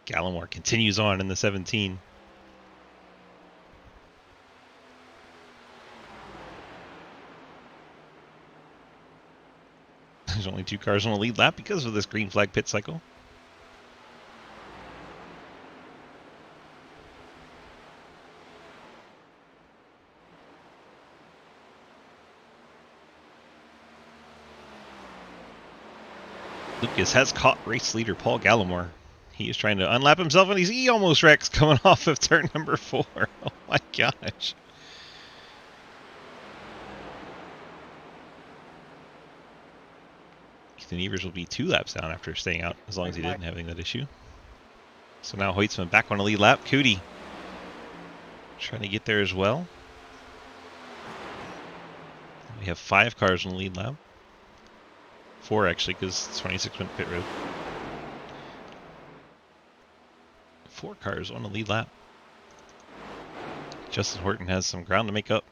Gallimore continues on in the 17. There's only 2 cars on the lead lap because of this green flag pit cycle. Lucas has caught race leader Paul Gallimore. He is trying to unlap himself, and he almost wrecks coming off of turn number 4. Oh my gosh. Ethan Evers will be 2 laps down after staying out, as long as he didn't have that issue. So now Hoytsman back on the lead lap. Cootie trying to get there as well. We have 5 cars on the lead lap. 4 actually, because 26 went pit road. 4 cars on the lead lap. Justin Horton has some ground to make up.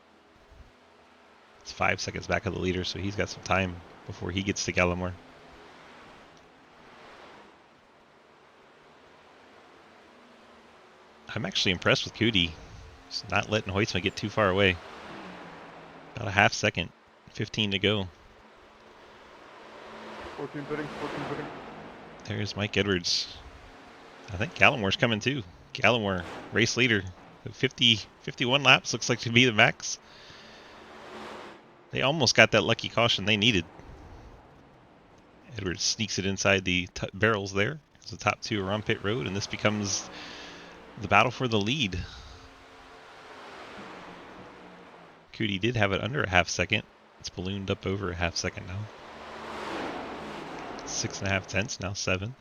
It's 5 seconds back of the leader, so he's got some time before he gets to Gallimore. I'm actually impressed with Cootie. He's not letting Hoytsma get too far away. About a half second. 15 to go. 14 footing, 14 footing. There's Mike Edwards. I think Gallimore's coming too. Gallimore, race leader. 51 laps looks like to be the max. They almost got that lucky caution they needed. Edwards sneaks it inside the barrels there. The top two are on pit road, and this becomes the battle for the lead. Cootie did have it under a half second. It's ballooned up over a half second now. 6.5 tenths, now 7.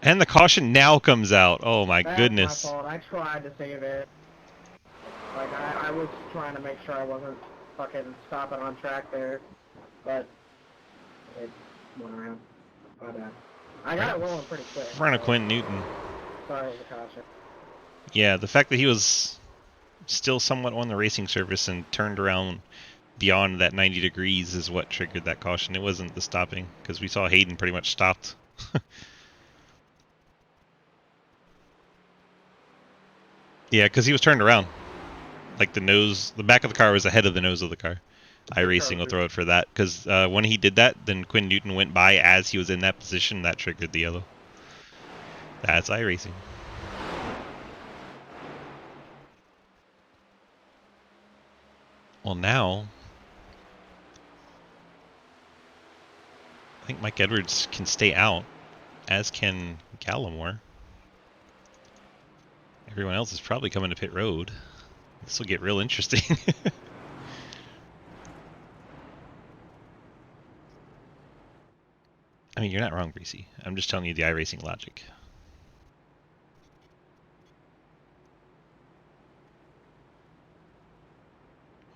And the caution now comes out. Oh my goodness. That's my fault. I tried to save it. Like, I was trying to make sure I wasn't fucking stopping on track there, but it went around. But, I got it rolling pretty quick. In front of Quinn Newton. Sorry for the caution. Yeah, the fact that he was still somewhat on the racing surface and turned around beyond that 90 degrees is what triggered that caution. It wasn't the stopping, because we saw Hayden pretty much stopped. Yeah, because he was turned around. Like the back of the car was ahead of the nose of the car. iRacing will throw it for that, because when he did that, then Quinn Newton went by as he was in that position. That triggered the yellow. That's iRacing. Well, now I think Mike Edwards can stay out, as can Gallimore. Everyone else is probably coming to pit road. This will get real interesting. I mean, you're not wrong, Greasy. I'm just telling you the iRacing logic.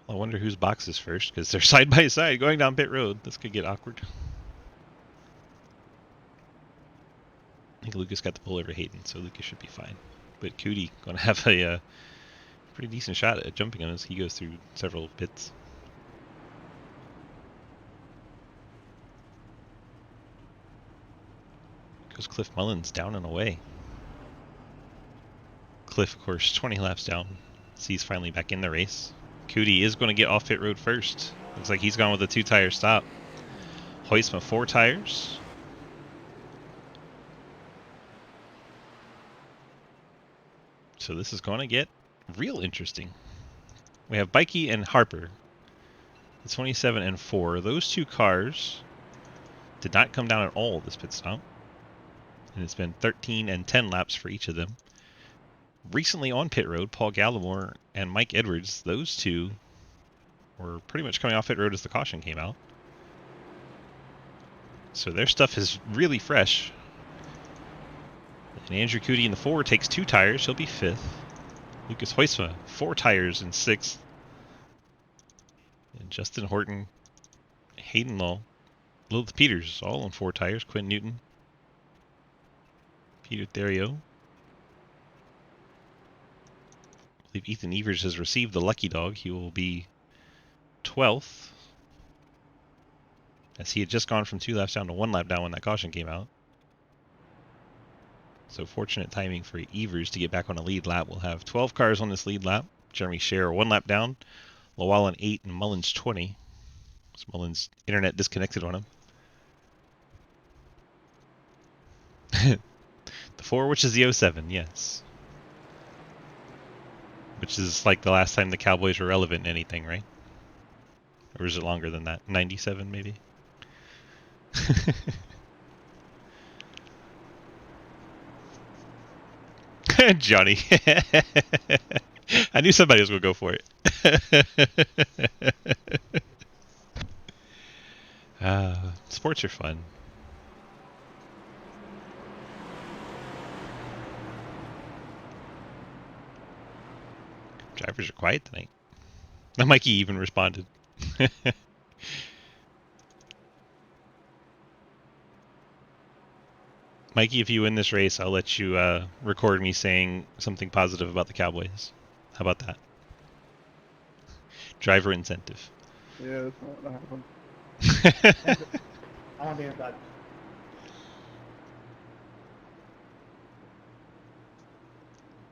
Well, I wonder whose box is first, because they're side by side going down pit road. This could get awkward. I think Lucas got the pull over Hayden, so Lucas should be fine. But Cootie going to have a pretty decent shot at jumping him as he goes through several pits. Goes Cliff Mullins down and away. Cliff, of course, 20 laps down. He's finally back in the race. Cootie is going to get off pit road first. Looks like he's gone with a 2-tire stop. Hoytsma 4 tires. So this is going to get real interesting. We have Bikey and Harper. The 27 and 4. Those two cars did not come down at all this pit stop. And it's been 13 and 10 laps for each of them. Recently on pit road, Paul Gallimore and Mike Edwards, those two were pretty much coming off pit road as the caution came out. So their stuff is really fresh. And Andrew Cootie in the 4 takes 2 tires. He'll be 5th. Lucas Hoytsma, 4 tires in 6th. And Justin Horton, Hayden Law, Lilith Peters, all on 4 tires. Quinn Newton, Peter Theriot. I believe Ethan Evers has received the lucky dog. He will be 12th, as he had just gone from 2 laps down to 1 lap down when that caution came out. So fortunate timing for Evers to get back on a lead lap. We'll have 12 cars on this lead lap. Jeremy Scher 1 lap down, Llewellyn 8, and Mullins 20. So Mullins' internet disconnected on him. The 4, which is the 07, yes. Which is like the last time the Cowboys were relevant in anything, right? Or is it longer than that? 97, maybe? Johnny. I knew somebody was going to go for it. Sports are fun. Drivers are quiet tonight. Mikey even responded. Mikey, if you win this race, I'll let you record me saying something positive about the Cowboys. How about that? Driver incentive. Yeah, that's not gonna happen. I want to be inside.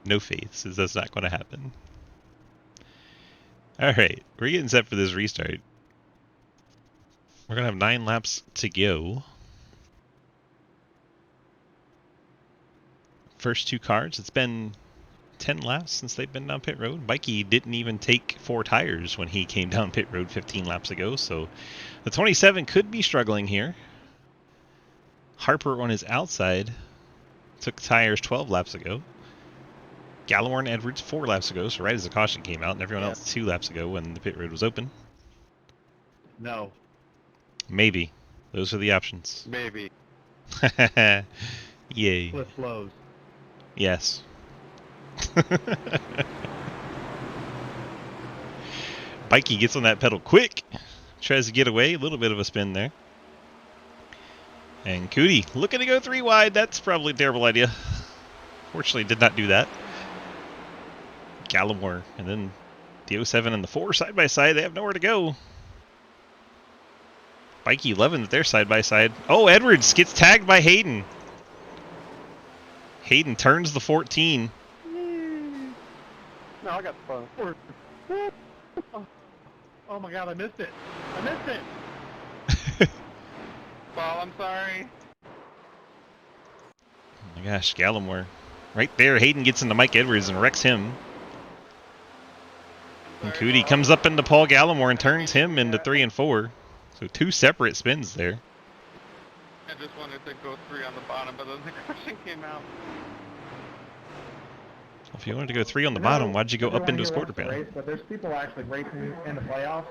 No faith says that's not going to happen. Alright, we're getting set for this restart. We're going to have 9 laps to go. First 2 cars, it's been 10 laps since they've been down pit road. Mikey didn't even take 4 tires when he came down pit road 15 laps ago, so the 27 could be struggling here. Harper on his outside took tires 12 laps ago. Gallimore and Edwards 4 laps ago, so right as the caution came out, and everyone else 2 laps ago when the pit road was open. No. Maybe. Those are the options. Maybe. Yay. Flip flows. Yes. Bikey gets on that pedal quick. Tries to get away. A little bit of a spin there. And Cootie looking to go 3 wide. That's probably a terrible idea. Fortunately, did not do that. Gallimore. And then the 07 and the 4 side by side. They have nowhere to go. Bikey 11 that they're side by side. Oh, Edwards gets tagged by Hayden. Hayden turns the 14. No, I got the fun. Oh my god, I missed it. I missed it. Well, I'm sorry. Oh my gosh, Gallimore. Right there, Hayden gets into Mike Edwards and wrecks him. And Cootie comes up into Paul Gallimore and turns him into 3 and 4. So 2 separate spins there. I just wanted to go 3 on the bottom, but then the caution came out. If you wanted to go 3 on the bottom, why'd you go up into his quarter race, panel? but there's people actually racing in the playoffs,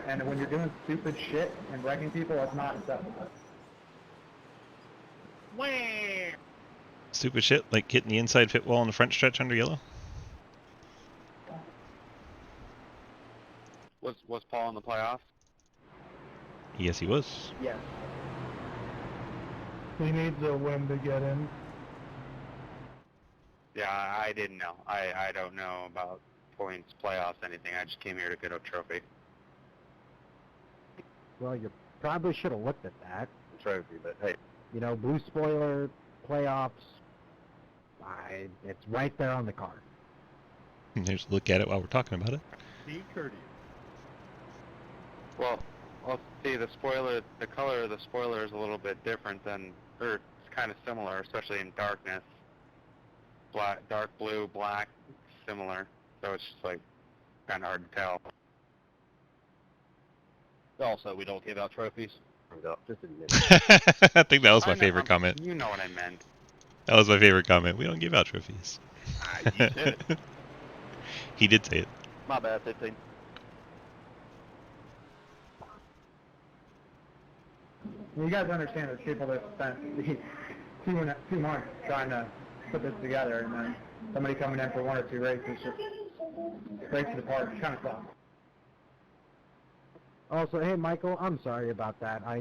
and when you're doing stupid shit and wrecking people, it's not acceptable. Wah! Stupid shit, like hitting the inside pit wall in the front stretch under yellow? Was Paul in the playoffs? Yes, he was. Yes. He needs a win to get in. Yeah, I didn't know. I don't know about points, playoffs, anything. I just came here to get a trophy. Well, you probably should have looked at that. Trophy, but hey. You know, blue spoiler, playoffs, it's right there on the card. There's a look at it while we're talking about it. Be courteous. Well, see, the spoiler, the color of the spoiler is a little bit different than, or it's kind of similar, especially in darkness. Dark blue, black, similar. So it's just like kind of hard to tell. Also, we don't give out trophies. Just admit I think that was my I know, favorite comment. You know what I meant. That was my favorite comment. We don't give out trophies. You said it. He did say it. My bad, 15. You guys understand there's people that spent 2 months trying to put this together, and then somebody coming in for 1 or 2 races just breaks it apart. It kind of sucks. Also, hey Michael, I'm sorry about that. I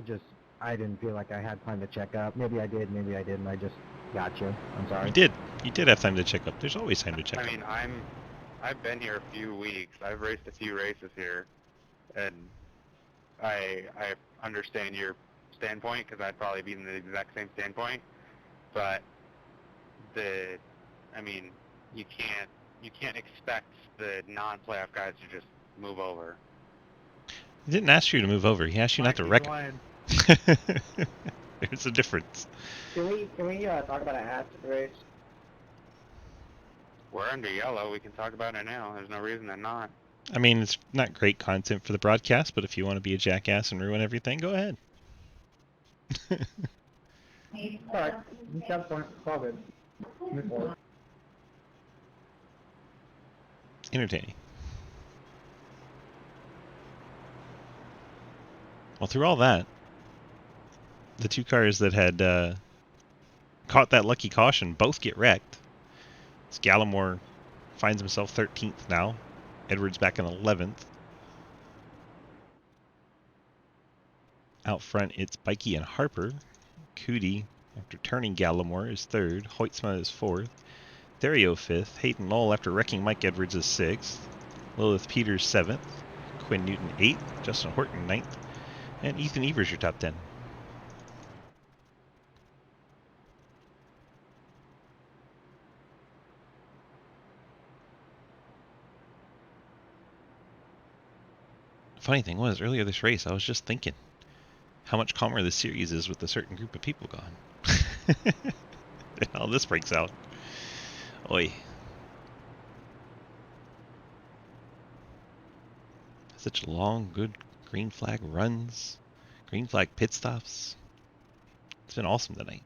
didn't feel like I had time to check up. Maybe I did, maybe I didn't. I just got you. I'm sorry. You did. You did have time to check up. There's always time to check I up. mean, I've been here a few weeks. I've raced a few races here, and I understand your standpoint because I'd probably be in the exact same standpoint. But I mean, you can't expect the non-playoff guys to just move over. He didn't ask you to move over. He asked you not to wreck him. There's a difference. Can we talk about a hat race? We're under yellow. We can talk about it now. There's no reason to not. I mean, it's not great content for the broadcast, but if you want to be a jackass and ruin everything, go ahead. Alright, you got a point. It's all good. Move forward. Entertaining. Well, through all that, the 2 cars that had caught that lucky caution both get wrecked. As Gallimore finds himself 13th now. Edwards back in 11th. Out front, it's Bikey and Harper. Cootie After turning Gallimore is third. Hoytsma is fourth. Therio fifth. Hayden Lowell after wrecking Mike Edwards is sixth. Lilith Peters seventh. Quinn Newton eighth. Justin Horton ninth. And Ethan Evers your top 10. Funny thing was, earlier this race, I was just thinking how much calmer this series is with a certain group of people gone. And how this breaks out. Oi. Such long, good green flag runs. Green flag pit stops. It's been awesome tonight.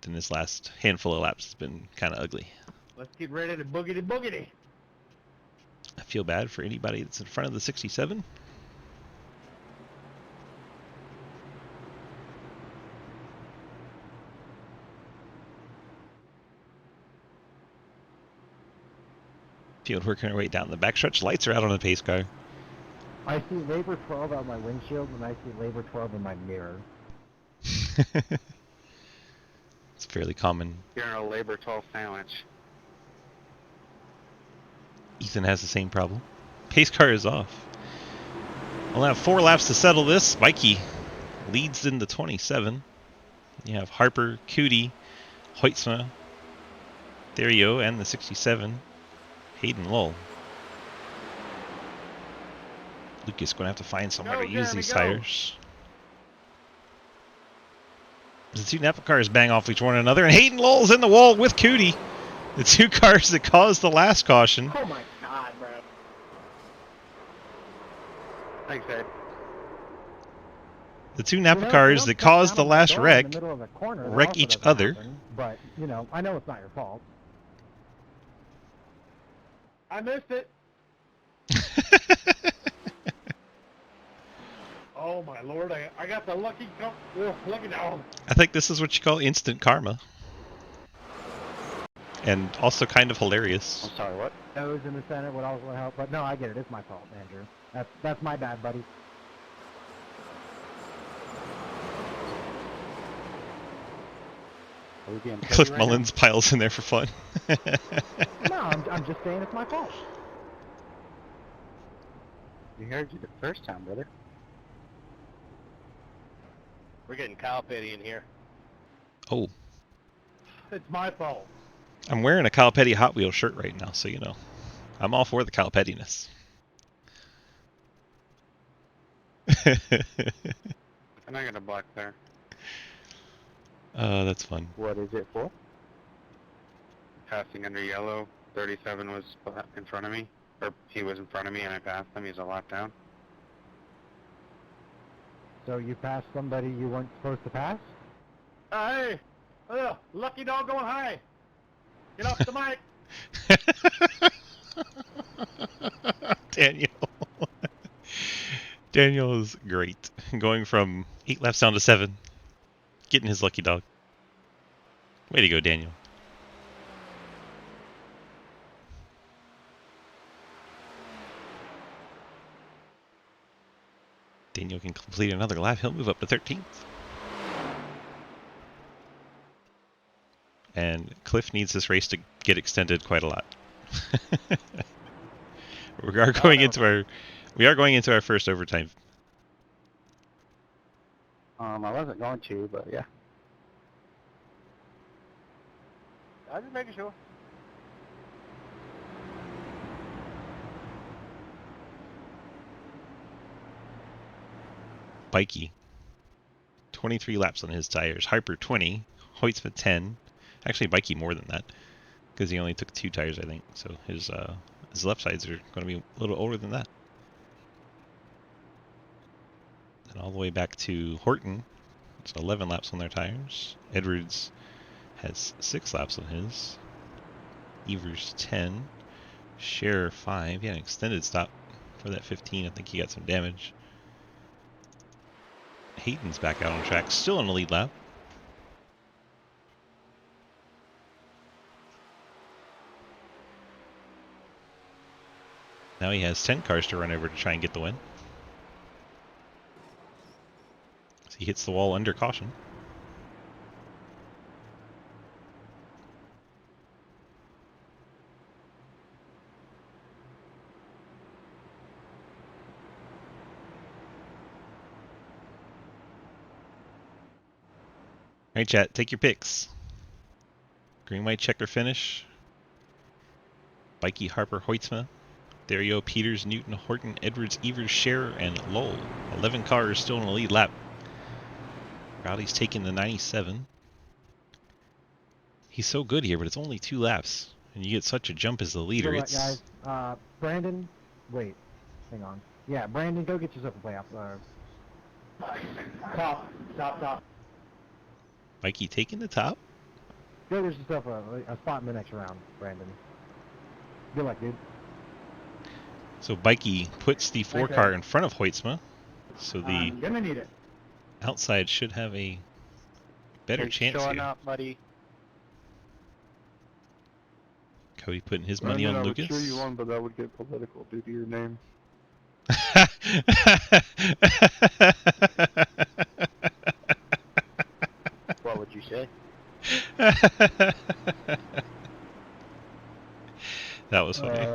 Then this last handful of laps has been kind of ugly. Let's get ready to boogity boogity. I feel bad for anybody that's in front of the 67. Field working our way down the backstretch. Lights are out on the pace car. I see Labor 12 on my windshield, and I see Labor 12 in my mirror. It's fairly common. You're in a Labor 12 sandwich. Ethan has the same problem. Pace car is off. We'll have 4 laps to settle this. Mikey leads in the 27. You have Harper, Cootie, Hoytsma, Therio, and the 67. Hayden Lowell. Lucas going to have to find somewhere to use these tires. The 2 Napa cars bang off each one another, and Hayden Lowell's in the wall with Cootie. The 2 cars that caused the last caution. Oh my god, bro. Thanks, Ed. The 2 Napa cars that caused the last wreck wreck each other. Happen, but, you know, I know it's not your fault. I missed it. Oh my lord, I got the lucky dog. I think this is what you call instant karma. And also kind of hilarious. I'm sorry, what? Those in the Senate would also help, but no, I get it. It's my fault, Andrew. That's my bad, buddy. Cliff Mullins piles in there for fun. No, I'm just saying it's my fault. We heard you the first time, brother. We're getting Kyle Petty in here. Oh, It's my fault. I'm wearing a Kyle Petty Hot Wheels shirt right now, so you know. I'm all for the Kyle Pettiness. And I got a black there. That's fun. What is it for? Passing under yellow. 37 was in front of me. Or he was in front of me and I passed him. He's a lap down. So you passed somebody you weren't supposed to pass? Hey! Lucky dog going high. Get off the mic. Daniel. Daniel is great. Going from 8 laps down to 7. Getting his lucky dog. Way to go, Daniel. Daniel can complete another lap. He'll move up to 13th. And Cliff needs this race to get extended quite a lot. We are going into our first overtime. I wasn't going to, but yeah. I'm just making sure. Bikey. 23 laps on his tires. Harper 20. Hoytsma 10. Actually, Bikey more than that, because he only took 2 tires, I think. So his left sides are going to be a little older than that. And all the way back to Horton. It's 11 laps on their tires. Edwards has 6 laps on his. Evers 10. Scherer 5. He had an extended stop for that 15. I think he got some damage. Hayden's back out on track, still in the lead lap. Now he has 10 cars to run over to try and get the win. So he hits the wall under caution. right, chat, take your picks. Green, white, checker finish. Bikey, Harper, Hoytsma. Dario, Peters, Newton, Horton, Edwards, Evers, Scherer, and Lowell. 11 cars still in the lead lap. Rowley's taking the 97. He's so good here, but it's only 2 laps. And you get such a jump as the leader. Right, It's guys. Brandon, wait, hang on. Yeah, Brandon, go get yourself a playoff. Top. Mikey taking the top. Go get yourself a spot in the next round, Brandon. Good luck, dude. So Bikey puts the 4 car in front of Hoytsma. So the I'm gonna need it. outside should have a better chance showing here. up, buddy. Cody putting his money on Lucas. I would cheer you on, but that would get political due to your name. What would you say? That was funny.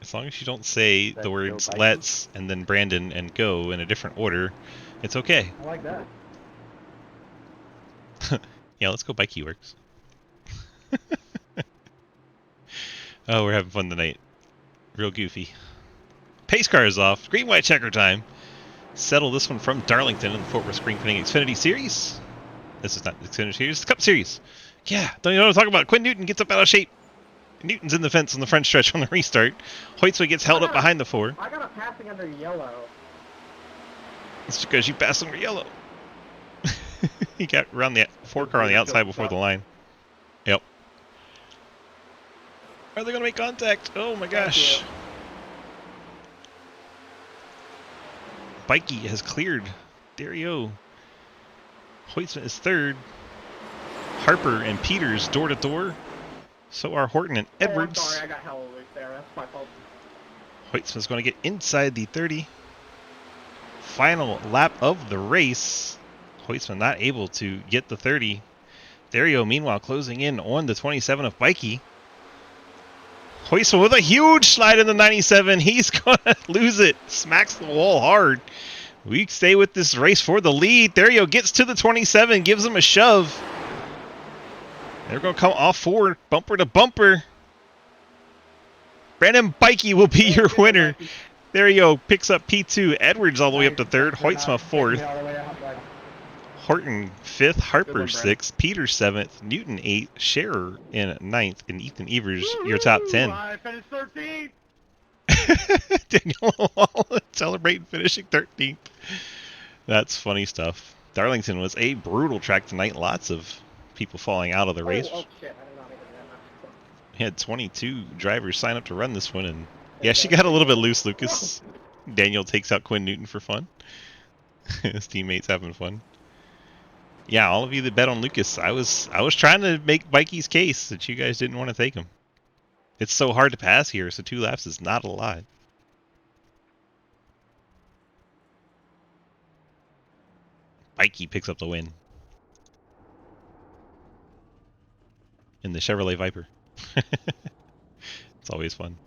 As long as you don't say Let's the go, words Bikey. let's and then Brandon and go in a different order, it's okay. I like that. Yeah, let's go Bikey works. Oh, we're having fun tonight. Real goofy. Pace car is off. Green, white, checker time. Settle this one from Darlington in the Fort Worth Screen Printing Xfinity Series. This is not the Xfinity Series, it's the Cup Series. Yeah, don't you know what I'm talking about? Quinn Newton gets up out of shape. Newton's in the fence on the front stretch on the restart. Hoytsma gets held up behind the 4. I got a passing under yellow. It's because you passed over yellow. He got around the 4 car on the outside before the line. Yep. Are they going to make contact? Oh my gosh. Bikey has cleared Dario. Hoytsma is 3rd. Harper and Peters door to door. So are Horton and Edwards. Oh, I'm sorry, I got hella loose there. That's my fault. Hoytsma's going to get inside the 30. Final lap of the race. Hoytsma not able to get the 30. Dario, meanwhile, closing in on the 27 of Bikey. Hoytsma with a huge slide in the 97. He's going to lose it. Smacks the wall hard. We stay with this race for the lead. Dario gets to the 27, gives him a shove. They're going to come off forward, bumper to bumper. Brandon Bikey will be your winner. Dario picks up P2. Edwards all the way up to 3rd. Hoytsma 4th. All the way up, like, Horton 5th. Harper Good one, 6th. Peters 7th. Newton 8th. Scherer in 9th. And Ethan Evers, your top 10. I finished 13th. Daniel celebrating finishing 13th. That's funny stuff. Darlington was a brutal track tonight. Lots of people falling out of the race. Oh shit, I did not make it that much. He had 22 drivers sign up to run this one, and yeah, she got a little bit loose, Lucas. Daniel takes out Quinn Newton for fun. His teammates having fun. Yeah, all of you that bet on Lucas, I was trying to make Bikey's case that you guys didn't want to take him. It's so hard to pass here, so 2 laps is not a lot. Bikey picks up the win. In the Chevrolet Viper. It's always fun.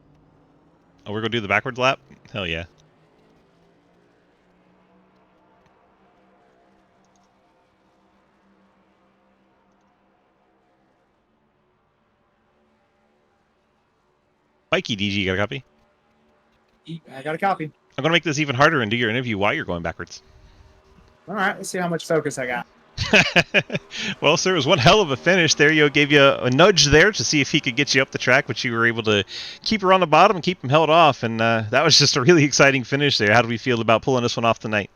Oh, we're going to do the backwards lap? Hell yeah. Bikey DG, you got a copy? I got a copy. I'm going to make this even harder and do your interview while you're going backwards. All right, let's see how much focus I got. Well, sir, it was one hell of a finish. Dario gave you a nudge there to see if he could get you up the track, but you were able to keep her on the bottom and keep him held off, and that was just a really exciting finish there. How do we feel about pulling this one off tonight?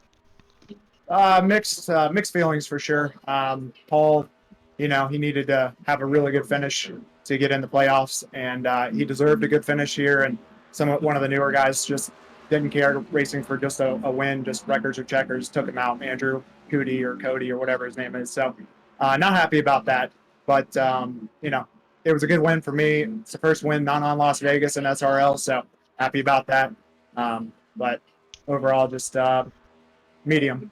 Mixed feelings for sure. Paul, he needed to have a really good finish to get in the playoffs, and he deserved a good finish here. And one of the newer guys just didn't care, racing for just a win, just records or checkers, took him out. Andrew Cody or whatever his name is. So not happy about that, but it was a good win for me. It's the first win not on Las Vegas and SRL, so happy about that. But overall, just medium.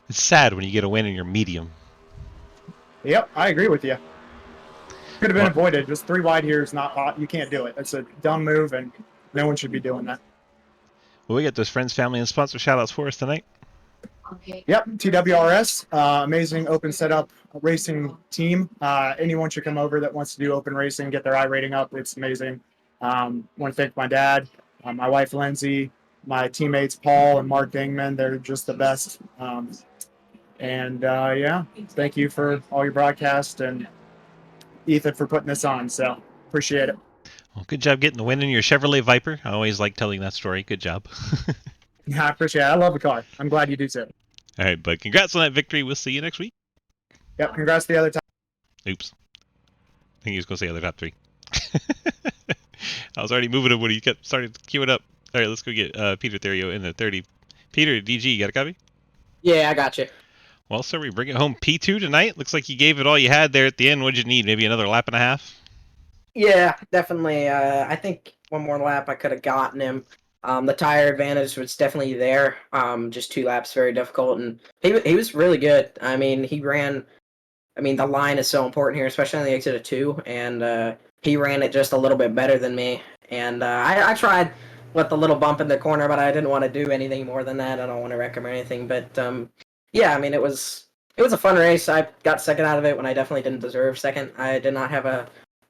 It's sad when you get a win and you're medium. Yep, I agree with you. Could have been avoided. Just 3 wide here is not hot. You can't do it. It's a dumb move, and no one should be doing that. Well, we got those friends, family, and sponsor shout-outs for us tonight. Yep, TWRS, amazing open setup racing team. Anyone should come over that wants to do open racing, get their I rating up. It's amazing. Want to thank my dad, my wife Lindsay, my teammates Paul and Mark Dingman. They're just the best. Yeah, thank you for all your broadcast and Ethan for putting this on. So appreciate it. Well, good job getting the win in your Chevrolet Viper. I always like telling that story. Good job. Yeah, I appreciate it. I love the car. I'm glad you do too. All right, bud. Congrats on that victory. We'll see you next week. Yep, congrats to the other time. Oops. I think he was going to say other top 3. I was already moving him when he started queuing up. All right, let's go get Peter Therio in the 30. Peter, DG, you got a copy? Yeah, I got you. Well, sir, we bring it home P2 tonight. Looks like you gave it all you had there at the end. What'd you need? Maybe another lap and a half? Yeah, definitely. I think one more lap I could have gotten him. The tire advantage was definitely there. Just 2 laps, very difficult, and he was really good. I mean, he ran. I mean, the line is so important here, especially on the exit of 2, and he ran it just a little bit better than me. And I tried with the little bump in the corner, but I didn't want to do anything more than that. I don't want to wreck him or anything. But yeah, I mean, it was a fun race. I got second out of it when I definitely didn't deserve second. I did not have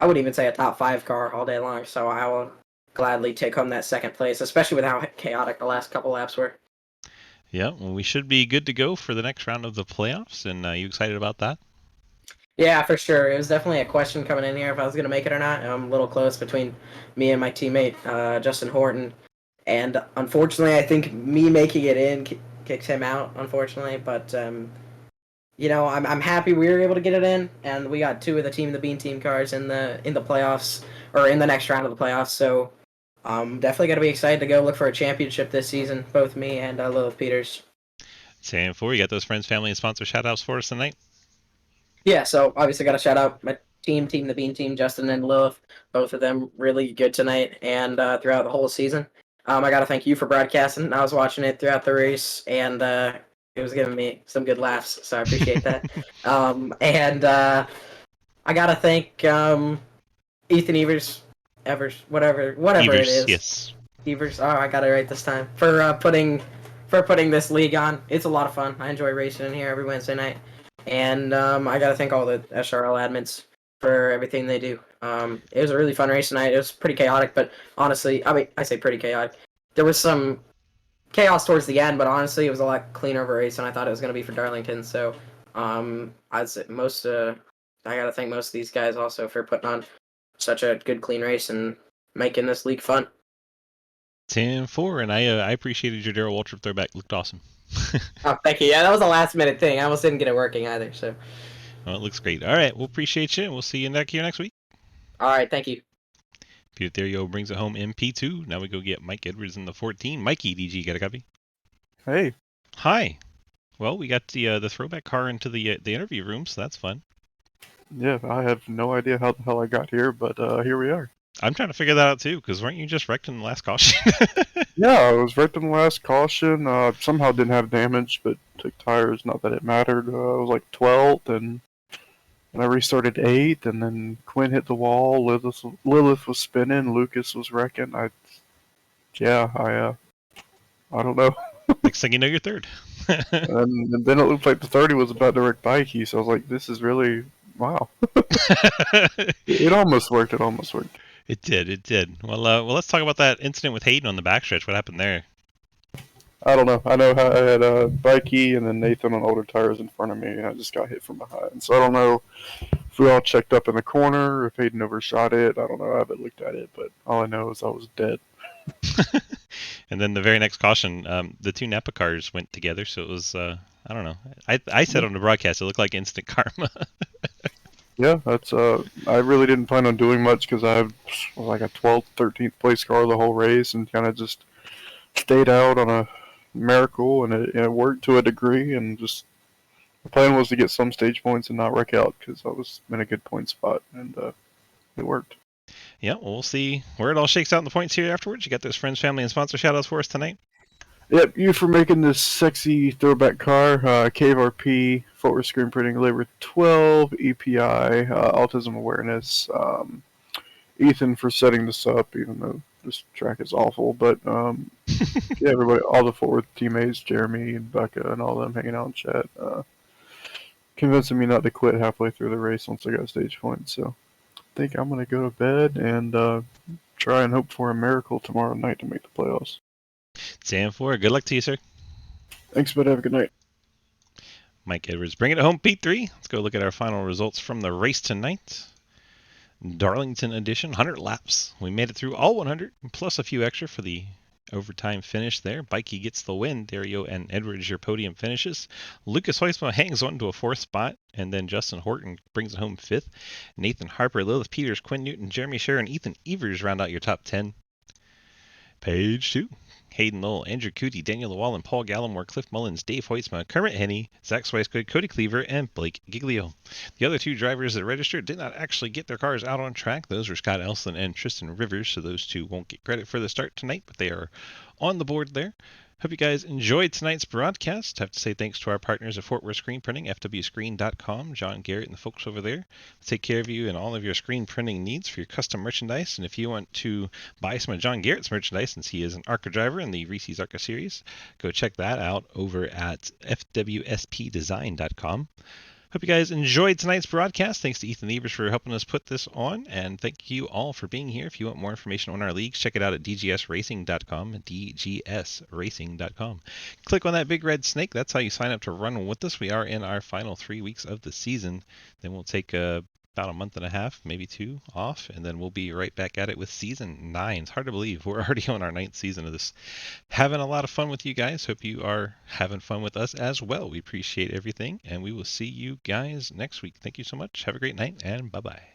I wouldn't even say a top 5 car all day long. So I will gladly take home that second place, especially with how chaotic the last couple laps were. Yeah, well, we should be good to go for the next round of the playoffs. And you excited about that? Yeah, for sure. It was definitely a question coming in here if I was going to make it or not. I'm a little close between me and my teammate, Justin Horton. And unfortunately, I think me making it in kicks him out, unfortunately. But, I'm happy we were able to get it in. And we got 2 of the Team the Bean Team cars in the playoffs, or in the next round of the playoffs. So I'm definitely going to be excited to go look for a championship this season, both me and Lilith Peters. Same for you. Got those friends, family, and sponsor shout-outs for us tonight? Yeah, so obviously got to shout out my team, the Bean Team, Justin and Lilith. Both of them really good tonight and throughout the whole season. I got to thank you for broadcasting. I was watching it throughout the race, and it was giving me some good laughs, so I appreciate that. I got to thank Ethan Evers, whatever it is. Yes. Evers. Oh, I got it right this time. For putting this league on. It's a lot of fun. I enjoy racing in here every Wednesday night. And I got to thank all the SRL admins for everything they do. It was a really fun race tonight. It was pretty chaotic, but honestly, I mean, I say pretty chaotic. There was some chaos towards the end, but honestly, it was a lot cleaner of a race than I thought it was going to be for Darlington. So I'd say I got to thank most of these guys also for putting on such a good, clean race and making this league fun. 10-4, and I appreciated your Darrell Waltrip throwback. Looked awesome. Oh, thank you. Yeah, that was a last minute thing. I almost didn't get it working either. So. Well, it looks great. All right, we'll appreciate you, and we'll see you here next week. All right, thank you. Peter Therio brings it home MP2. Now we go get Mike Edwards in the 14. Mikey, DG, got a copy? Hey. Hi. Well, we got the throwback car into the interview room, so that's fun. Yeah, I have no idea how the hell I got here, but here we are. I'm trying to figure that out too, because weren't you just wrecked in the last caution? Yeah, I was wrecked in the last caution. Somehow didn't have damage, but took tires. Not that it mattered. I was like 12th, and I restarted 8th, and then Quinn hit the wall. Lilith was spinning. Lucas was wrecking. I don't know. Next thing you know, you're third. and then it looked like the 30 was about to wreck Bikey, so I was like, this is really, wow. It almost worked. It did. Well, let's talk about that incident with Hayden on the backstretch. What happened there? I don't know. I know I had Bikey and then Nathan on older tires in front of me, and I just got hit from behind. So I don't know if we all checked up in the corner, if Hayden overshot it. I don't know. I haven't looked at it, but all I know is I was dead. And then the very next caution, the 2 Napa cars went together, so it was, I don't know. I said on the broadcast, it looked like instant karma. Yeah, that's. I really didn't plan on doing much because I was like a 12th, 13th place car the whole race, and kind of just stayed out on a miracle, and it worked to a degree. And just the plan was to get some stage points and not wreck out because I was in a good point spot, and it worked. Yeah, well, we'll see where it all shakes out in the points here afterwards. You got those friends, family, and sponsor shoutouts for us tonight. Yep, you for making this sexy throwback car. KVRP, Fort Worth Screen Printing, Labor 12, EPI, Autism Awareness. Ethan for setting this up, even though this track is awful. But yeah, everybody, all the Fort Worth teammates, Jeremy and Becca and all them hanging out in chat, convincing me not to quit halfway through the race once I got stage points. So I think I'm gonna go to bed and try and hope for a miracle tomorrow night to make the playoffs. Sam 4, good luck to you, sir. Thanks, bud. Have a good night. Mike Edwards, bring it home, P3. Let's go look at our final results from the race tonight. Darlington edition, 100 laps. We made it through all 100, plus a few extra for the overtime finish there. Bikey gets the win. Dario and Edwards, your podium finishes. Lucas Heusma hangs on to a 4th spot, and then Justin Horton brings it home 5th. Nathan Harper, Lilith Peters, Quinn Newton, Jeremy Scher, and Ethan Evers round out your top 10. Page 2. Hayden Lowell, Andrew Cootie, Daniel Lawal, and Paul Gallimore, Cliff Mullins, Dave Hoitzma, Kermit Henney, Zach Swicegood, Cody Cleaver, and Blake Giglio. The other 2 drivers that registered did not actually get their cars out on track. Those were Scott Elson and Tristan Rivers, so those 2 won't get credit for the start tonight, but they are on the board there. Hope you guys enjoyed tonight's broadcast. Have to say thanks to our partners at Fort Worth Screen Printing, FWScreen.com, John Garrett and the folks over there. Take care of you and all of your screen printing needs for your custom merchandise. And if you want to buy some of John Garrett's merchandise, since he is an ARCA driver in the Reese's ARCA series, go check that out over at FWSPdesign.com. Hope you guys enjoyed tonight's broadcast. Thanks to Ethan Evers for helping us put this on, and thank you all for being here. If you want more information on our leagues, check it out at dgsracing.com, dgsracing.com. Click on that big red snake. That's how you sign up to run with us. We are in our final 3 weeks of the season. Then we'll take about a month and a half, maybe 2 off, and then we'll be right back at it with season 9. It's hard to believe we're already on our 9th season of this. Having a lot of fun with you guys. Hope you are having fun with us as well. We appreciate everything, and we will see you guys next week. Thank you so much. Have a great night, and bye-bye.